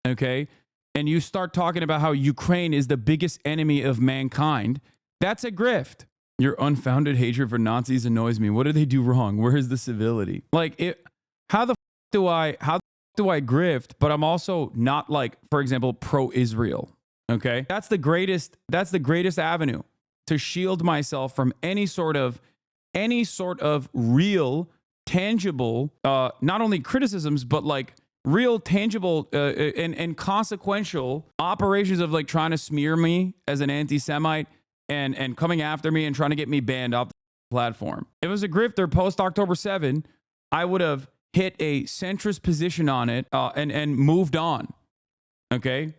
okay, and you start talking about how Ukraine is the biggest enemy of mankind, that's a grift. Your unfounded hatred for Nazis annoys me. What did they do wrong? Where is the civility? Like, how the do I grift? But I'm also not, like, for example, pro-Israel. Okay, that's the greatest avenue to shield myself from any sort of real, tangible, not only criticisms, but like real, tangible, and consequential operations of like trying to smear me as an anti-Semite. And coming after me and trying to get me banned off the platform. If it was a grifter post October 7, I would have hit a centrist position on it and moved on. Okay?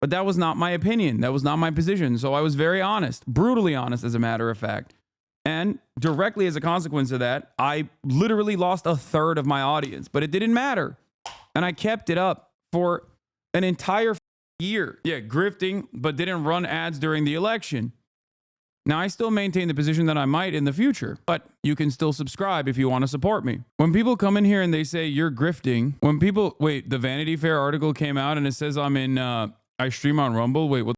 But that was not my opinion. That was not my position. So I was very honest, brutally honest, as a matter of fact. And directly as a consequence of that, I literally lost a third of my audience. But it didn't matter. And I kept it up for an entire year. Yeah, grifting, but didn't run ads during the election. Now, I still maintain the position that I might in the future, but you can still subscribe if you want to support me. When people come in here and they say you're grifting, the Vanity Fair article came out and it says I stream on Rumble. Wait, what?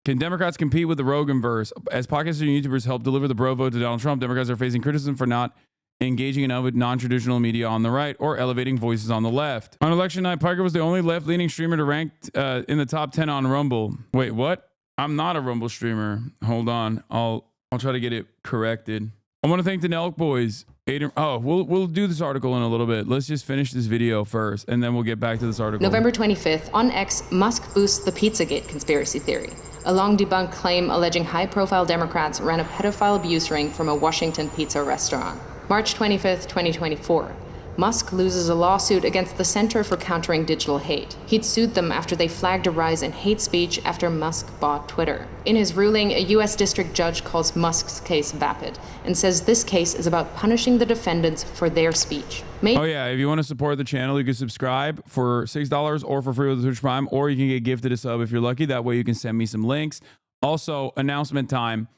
Can Democrats compete with the Roganverse? As podcasters and YouTubers help deliver the bro vote to Donald Trump, Democrats are facing criticism for not engaging enough with non-traditional media on the right or elevating voices on the left. On election night, Piker was the only left-leaning streamer to rank in the top 10 on Rumble. Wait, what? I'm not a Rumble streamer. Hold on. I'll try to get it corrected. I want to thank the Nelk boys. We'll do this article in a little bit. Let's just finish this video first, and then we'll get back to this article. November 25th, on X, Musk boosts the Pizzagate conspiracy theory. A long-debunked claim alleging high-profile Democrats ran a pedophile abuse ring from a Washington pizza restaurant. March 25th, 2024. Musk loses a lawsuit against the Center for Countering Digital Hate. He'd sued them after they flagged a rise in hate speech after Musk bought Twitter. In his ruling, a U.S. district judge calls Musk's case vapid and says this case is about punishing the defendants for their speech. If you want to support the channel, you can subscribe for $6 or for free with Twitch Prime, or you can get gifted a sub if you're lucky. That way you can send me some links. Also, announcement time.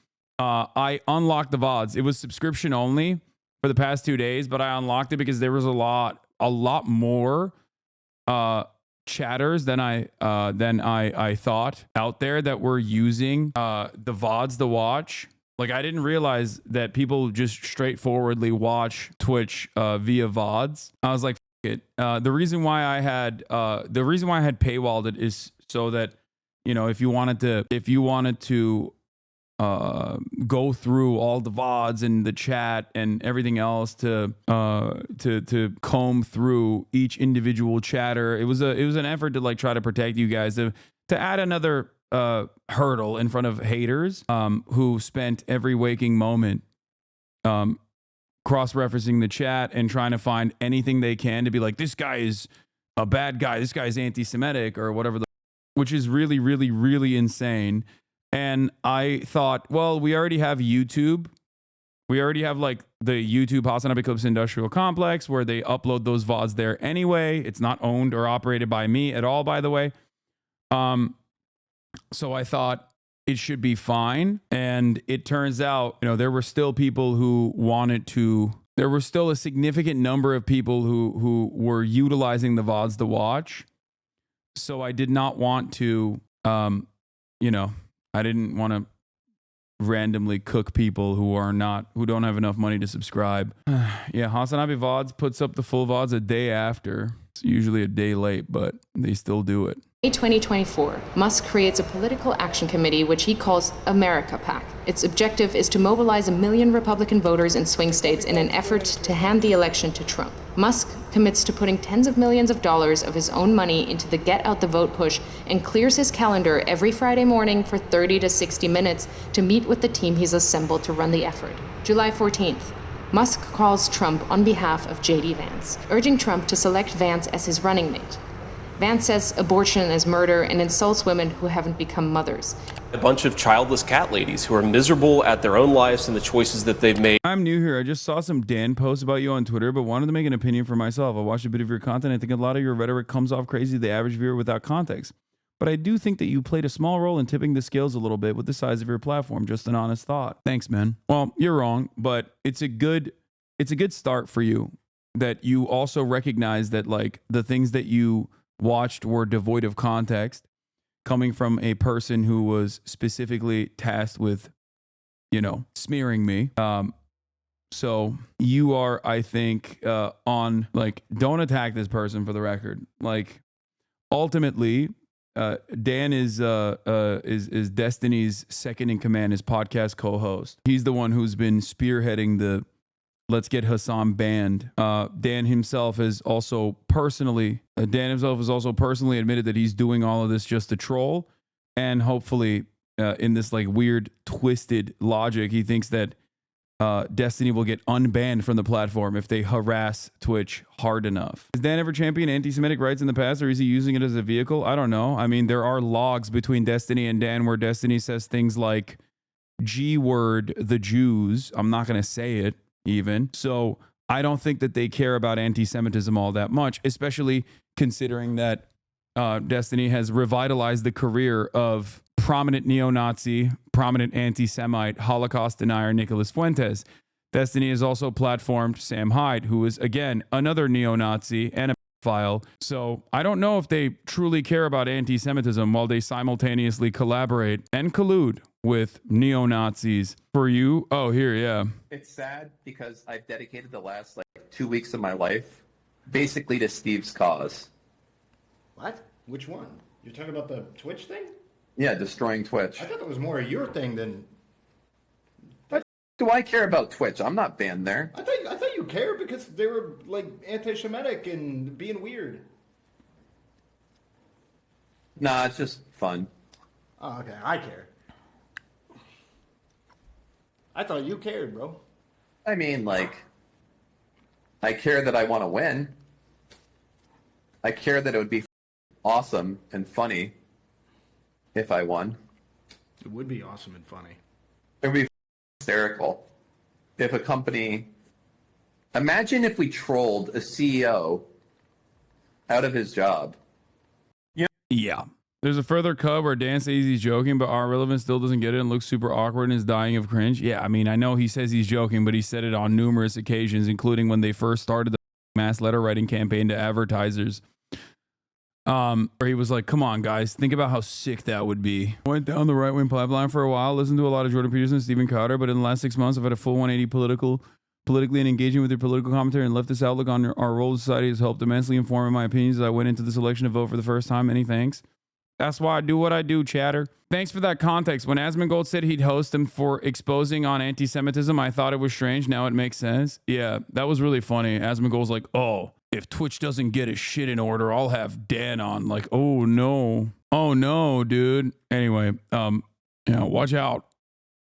I unlocked the VODs. It was subscription only for the past 2 days, but I unlocked it because there was a lot more chatters than I thought out there that were using the VODs to watch. Like, I didn't realize that people just straightforwardly watch Twitch via VODs. I was like, F it. The reason why I had paywalled it is so that, you know, if you wanted to go through all the VODs and the chat and everything else to comb through each individual chatter. It was an effort to like try to protect you guys, to add another hurdle in front of haters who spent every waking moment cross-referencing the chat and trying to find anything they can to be like, this guy is a bad guy, this guy is anti-Semitic or whatever, which is really, really, really insane. And I thought, well, we already have YouTube We already have like the YouTube Hasanabi Clips Industrial Complex where they upload those VODs there anyway. It's not owned or operated by me at all, by the way. So I thought it should be fine. And it turns out, there were still people who wanted to, there were still a significant number of people who were utilizing the VODs to watch. So I did not want to, I didn't want to randomly cook people who don't have enough money to subscribe. Yeah, Hasanabi VODs puts up the full VODs a day after. It's usually a day late, but they still do it. In 2024, Musk creates a political action committee which he calls America PAC. Its objective is to mobilize 1 million Republican voters in swing states in an effort to hand the election to Trump. Musk commits to putting tens of millions of dollars of his own money into the Get Out the Vote push and clears his calendar every Friday morning for 30 to 60 minutes to meet with the team he's assembled to run the effort. July 14th. Musk calls Trump on behalf of J.D. Vance, urging Trump to select Vance as his running mate. Vance says abortion is murder and insults women who haven't become mothers. A bunch of childless cat ladies who are miserable at their own lives and the choices that they've made. I'm new here. I just saw some Dan posts about you on Twitter, but wanted to make an opinion for myself. I watched a bit of your content. I think a lot of your rhetoric comes off crazy to the average viewer without context. But I do think that you played a small role in tipping the scales a little bit with the size of your platform. Just an honest thought. Thanks, man. Well, you're wrong, but it's a good start for you that you also recognize that like the things that you watched were devoid of context coming from a person who was specifically tasked with, smearing me. So you are, I think, on like, don't attack this person for the record. Like ultimately, Dan is Destiny's second in command, his podcast co-host. He's the one who's been spearheading the Let's Get Hasan banned. Dan himself has also personally admitted that he's doing all of this just to troll. And hopefully in this like weird twisted logic, he thinks that Destiny will get unbanned from the platform if they harass Twitch hard enough. Has Dan ever championed anti-Semitic rights in the past, or is he using it as a vehicle? I don't know. I mean, there are logs between Destiny and Dan where Destiny says things like G-word, the Jews. I'm not going to say it. Even so, I don't think that they care about anti-Semitism all that much, especially considering that Destiny has revitalized the career of prominent neo-Nazi, prominent anti-Semite, Holocaust denier Nicholas Fuentes. Destiny has also platformed Sam Hyde, who is, again, another neo-Nazi and a pedophile. So I don't know if they truly care about anti-Semitism while they simultaneously collaborate and collude with neo-Nazis. For you, oh, here, yeah. It's sad because I've dedicated the last 2 weeks of my life basically to Steve's cause. What? Which one? You're talking about the Twitch thing? Yeah, destroying Twitch. I thought that was more your thing than... What do I care about Twitch? I'm not banned there. I thought you cared because they were anti-Semitic and being weird. Nah, it's just fun. Oh, okay. I care. I thought you cared, bro. I mean, I care that I want to win. I care that it would be awesome and funny if I won. It would be awesome and funny. It would be hysterical if a company... Imagine if we trolled a CEO out of his job. Yeah. There's a further cut where Dan says he's joking, but our relevance still doesn't get it and looks super awkward and is dying of cringe. Yeah, I mean, I know he says he's joking, but he said it on numerous occasions, including when they first started the mass letter writing campaign to advertisers. Where he was like, come on, guys, think about how sick that would be. Went down the right-wing pipeline for a while, listened to a lot of Jordan Peterson, Stephen Crowder, but in the last 6 months, I've had a full 180 politically and engaging with your political commentary and leftist outlook on our role in society has helped immensely inform my opinions as I went into this election to vote for the first time. Many thanks. That's why I do what I do, chatter. Thanks for that context. When Asmongold said he'd host him for exposing on anti-Semitism, I thought it was strange. Now it makes sense. Yeah, that was really funny. Asmongold's like, oh, if Twitch doesn't get his shit in order, I'll have Dan on. Like, oh no. Oh no, dude. Anyway, watch out.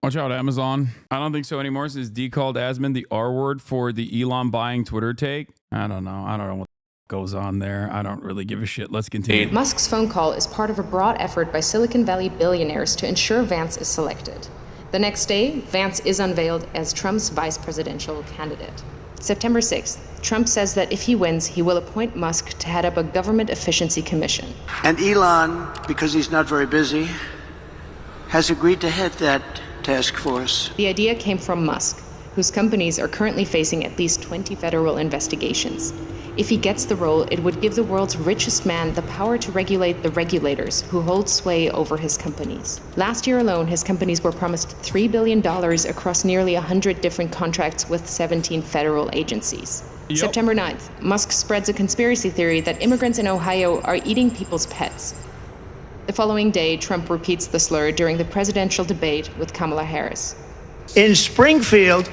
Watch out, Amazon. I don't think so anymore. Since D called Asmon the R word for the Elon buying Twitter take. I don't know what goes on there. I don't really give a shit. Let's continue. Musk's phone call is part of a broad effort by Silicon Valley billionaires to ensure Vance is selected. The next day, Vance is unveiled as Trump's vice presidential candidate. September 6th, Trump says that if he wins, he will appoint Musk to head up a government efficiency commission. And Elon, because he's not very busy, has agreed to head that task force. The idea came from Musk, whose companies are currently facing at least 20 federal investigations. If he gets the role, it would give the world's richest man the power to regulate the regulators who hold sway over his companies. Last year alone, his companies were promised $3 billion across nearly 100 different contracts with 17 federal agencies. Yep. September 9th, Musk spreads a conspiracy theory that immigrants in Ohio are eating people's pets. The following day, Trump repeats the slur during the presidential debate with Kamala Harris. In Springfield,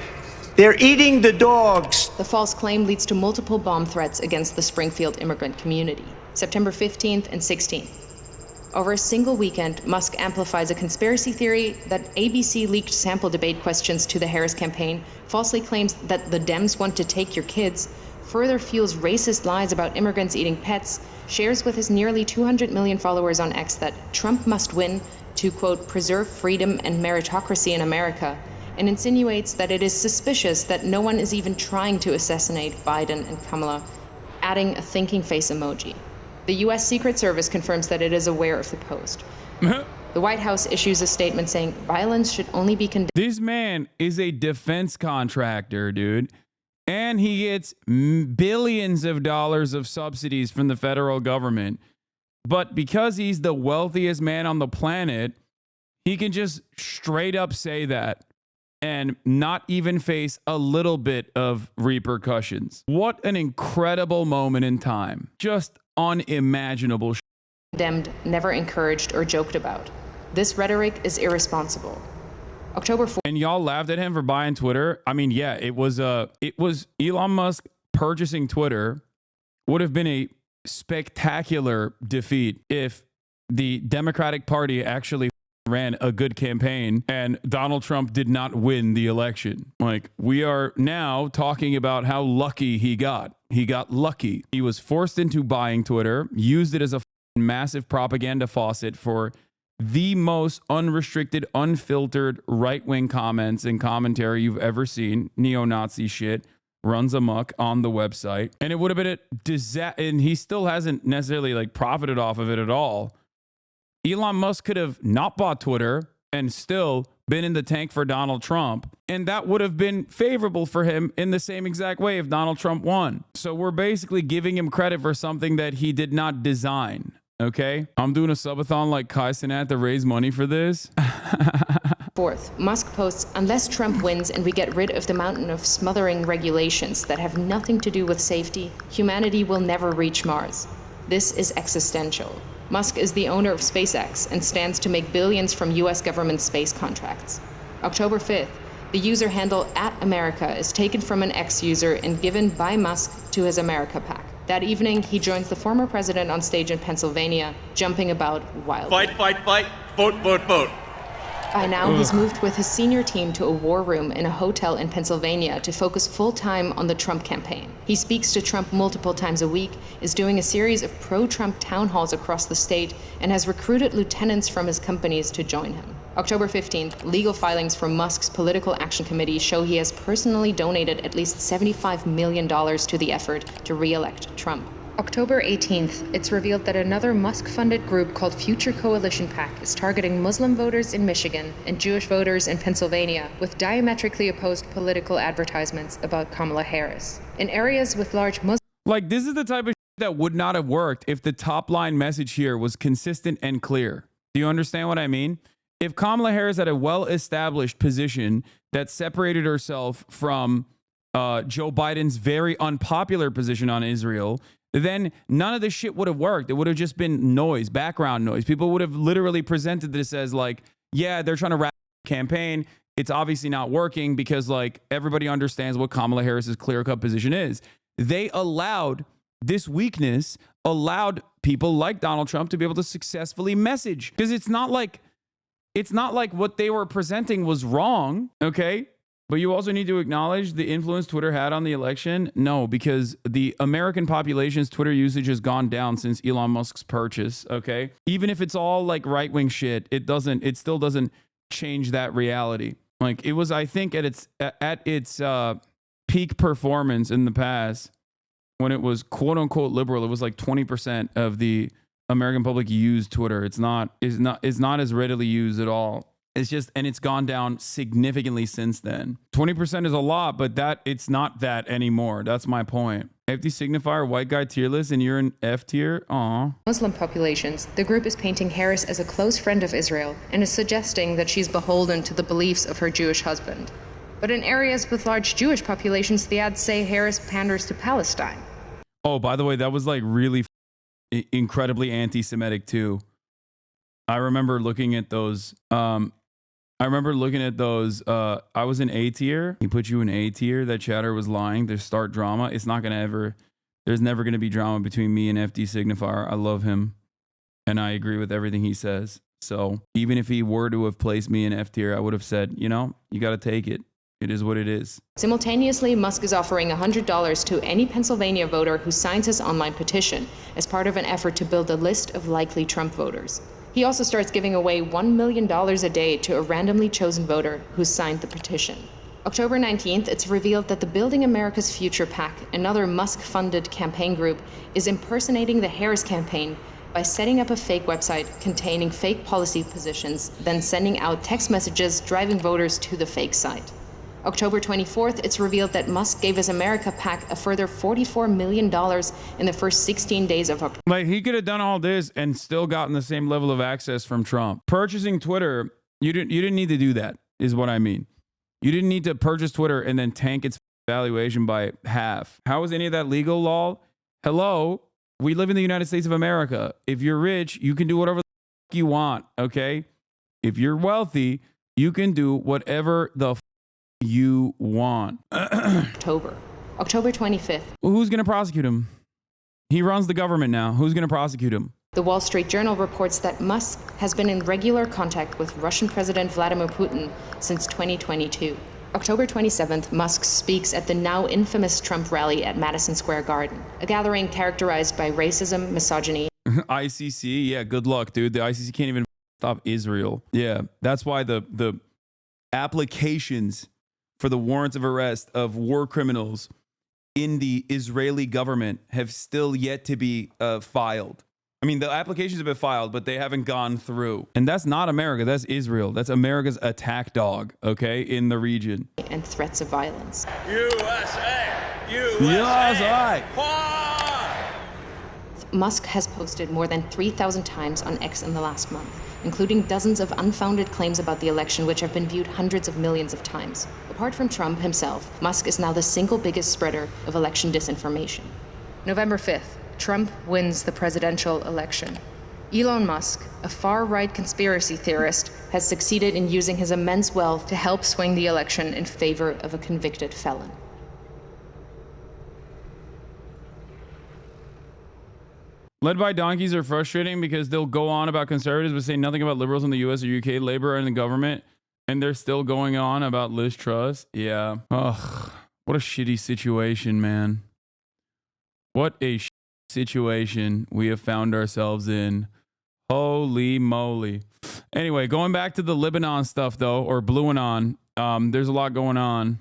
they're eating the dogs. The false claim leads to multiple bomb threats against the Springfield immigrant community. September 15th and 16th. Over a single weekend, Musk amplifies a conspiracy theory that ABC leaked sample debate questions to the Harris campaign, falsely claims that the Dems want to take your kids, further fuels racist lies about immigrants eating pets, shares with his nearly 200 million followers on X that Trump must win to, quote, preserve freedom and meritocracy in America, and insinuates that it is suspicious that no one is even trying to assassinate Biden and Kamala, adding a thinking face emoji. The U.S. Secret Service confirms that it is aware of the post. The White House issues a statement saying violence should only be condemned. This man is a defense contractor, dude. And he gets billions of dollars of subsidies from the federal government. But because he's the wealthiest man on the planet, he can just straight up say that and not even face a little bit of repercussions. What an incredible moment in time. Just unimaginable. Condemned, never encouraged or joked about. This rhetoric is irresponsible. October 4th. And y'all laughed at him for buying Twitter. I mean, yeah, it was Elon Musk purchasing Twitter would have been a spectacular defeat if the Democratic Party actually ran a good campaign and Donald Trump did not win the election. Like, we are now talking about how lucky he got. He got lucky. He was forced into buying Twitter, used it as a massive propaganda faucet for the most unrestricted, unfiltered right-wing comments and commentary you've ever seen. Neo-Nazi shit runs amok on the website. And it would have been a disaster. And he still hasn't necessarily like profited off of it at all. Elon Musk could have not bought Twitter and still been in the tank for Donald Trump. And that would have been favorable for him in the same exact way if Donald Trump won. So we're basically giving him credit for something that he did not design. Okay? I'm doing a subathon like Kai Cenat to raise money for this. 4th, Musk posts, unless Trump wins and we get rid of the mountain of smothering regulations that have nothing to do with safety, humanity will never reach Mars. This is existential. Musk is the owner of SpaceX and stands to make billions from US government space contracts. October 5th, the user handle @America is taken from an X user and given by Musk to his America PAC. That evening, he joins the former president on stage in Pennsylvania, jumping about wildly. Fight, vote. By now, he's moved with his senior team to a war room in a hotel in Pennsylvania to focus full-time on the Trump campaign. He speaks to Trump multiple times a week, is doing a series of pro-Trump town halls across the state, and has recruited lieutenants from his companies to join him. October 15th, legal filings from Musk's Political Action Committee show he has personally donated at least $75 million to the effort to re-elect Trump. October 18th, it's revealed that another Musk-funded group called Future Coalition PAC is targeting Muslim voters in Michigan and Jewish voters in Pennsylvania with diametrically opposed political advertisements about Kamala Harris. In areas with large Muslim... Like, this is the type of that would not have worked if the top line message here was consistent and clear. Do you understand what I mean? If Kamala Harris had a well-established position that separated herself from Joe Biden's very unpopular position on Israel, then none of this shit would have worked. It would have just been noise, background noise. People would have literally presented this as like, yeah, they're trying to wrap the campaign. It's obviously not working because like everybody understands what Kamala Harris's clear-cut position is. They allowed this weakness, allowed people like Donald Trump to be able to successfully message. Because it's not like what they were presenting was wrong, okay? But you also need to acknowledge the influence Twitter had on the election. No, because the American population's Twitter usage has gone down since Elon Musk's purchase, okay? Even if it's all like right-wing shit, it still doesn't change that reality. Like it was, I think at its peak performance in the past, when it was quote unquote liberal, it was like 20% of the American public used Twitter. It's not as readily used at all. It's just, and it's gone down significantly since then. 20% is a lot, but it's not that anymore. That's my point. FD signifier, white guy tier list, and you're in F tier? Aw. Muslim populations, the group is painting Harris as a close friend of Israel and is suggesting that she's beholden to the beliefs of her Jewish husband. But in areas with large Jewish populations, the ads say Harris panders to Palestine. Oh, by the way, that was like really incredibly anti-Semitic too. I remember looking at those. I was in A tier. He put you in A tier. That chatter was lying. There's start drama. It's not gonna ever. There's never gonna be drama between me and FD signifier. I love him, and I agree with everything he says. So even if he were to have placed me in F tier, I would have said, you know, you got to take it. It is what it is. Simultaneously, Musk is offering $100 to any Pennsylvania voter who signs his online petition as part of an effort to build a list of likely Trump voters. He also starts giving away $1 million a day to a randomly chosen voter who signed the petition. October 19th, it's revealed that the Building America's Future PAC, another Musk-funded campaign group, is impersonating the Harris campaign by setting up a fake website containing fake policy positions, then sending out text messages driving voters to the fake site. October 24th, it's revealed that Musk gave his America PAC a further $44 million in the first 16 days of October. Like, he could have done all this and still gotten the same level of access from Trump. Purchasing Twitter, you didn't need to do that, is what I mean. You didn't need to purchase Twitter and then tank its valuation by half. How is any of that legal, lol? Hello? We live in the United States of America. If you're rich, you can do whatever the you want, okay? If you're wealthy, you can do whatever the you want. October 25th. Who's going to prosecute him? He runs the government now. Who's going to prosecute him? The Wall Street Journal reports that Musk has been in regular contact with Russian President Vladimir Putin since 2022. October 27th, Musk speaks at the now infamous Trump rally at Madison Square Garden, a gathering characterized by racism, misogyny. ICC, yeah, good luck, dude. The ICC can't even stop Israel. Yeah, that's why the applications for the warrants of arrest of war criminals in the Israeli government have still yet to be filed. I mean, the applications have been filed, but they haven't gone through. And that's not America. That's Israel. That's America's attack dog, okay, in the region. And threats of violence. USA! USA! Musk has posted more than 3,000 times on X in the last month, including dozens of unfounded claims about the election, which have been viewed hundreds of millions of times. Apart from Trump himself, Musk is now the single biggest spreader of election disinformation. November 5th, Trump wins the presidential election. Elon Musk, a far-right conspiracy theorist, has succeeded in using his immense wealth to help swing the election in favor of a convicted felon. Led by donkeys are frustrating because they'll go on about conservatives but say nothing about liberals in the US or UK, labor and the government, and they're still going on about Liz Truss. Yeah. Ugh. What a shitty situation, man. What a situation we have found ourselves in. Holy moly. Anyway, going back to the Lebanon stuff, though, or BlueAnon, there's a lot going on.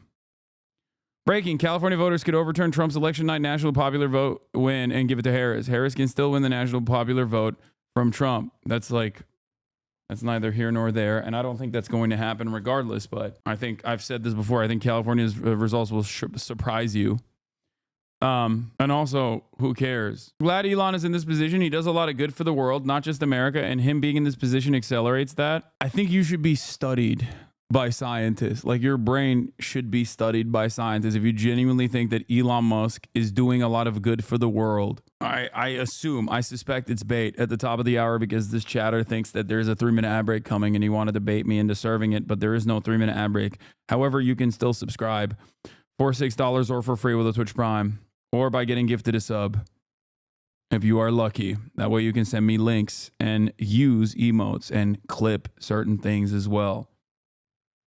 Breaking, California voters could overturn Trump's election night national popular vote win and give it to Harris. Harris can still win the national popular vote from Trump. That's neither here nor there. And I don't think that's going to happen regardless. But I think I've said this before. I think California's results will surprise you. And also, who cares? Glad Elon is in this position. He does a lot of good for the world, not just America. And him being in this position accelerates that. I think you should be studied by scientists. Like, your brain should be studied by scientists if you genuinely think that Elon Musk is doing a lot of good for the world. I suspect it's bait at the top of the hour because this chatter thinks that there's a 3-minute ad break coming and he wanted to bait me into serving it, but there is no 3-minute ad break. However, you can still subscribe for $6 or for free with a Twitch Prime or by getting gifted a sub if you are lucky. That way you can send me links and use emotes and clip certain things as well.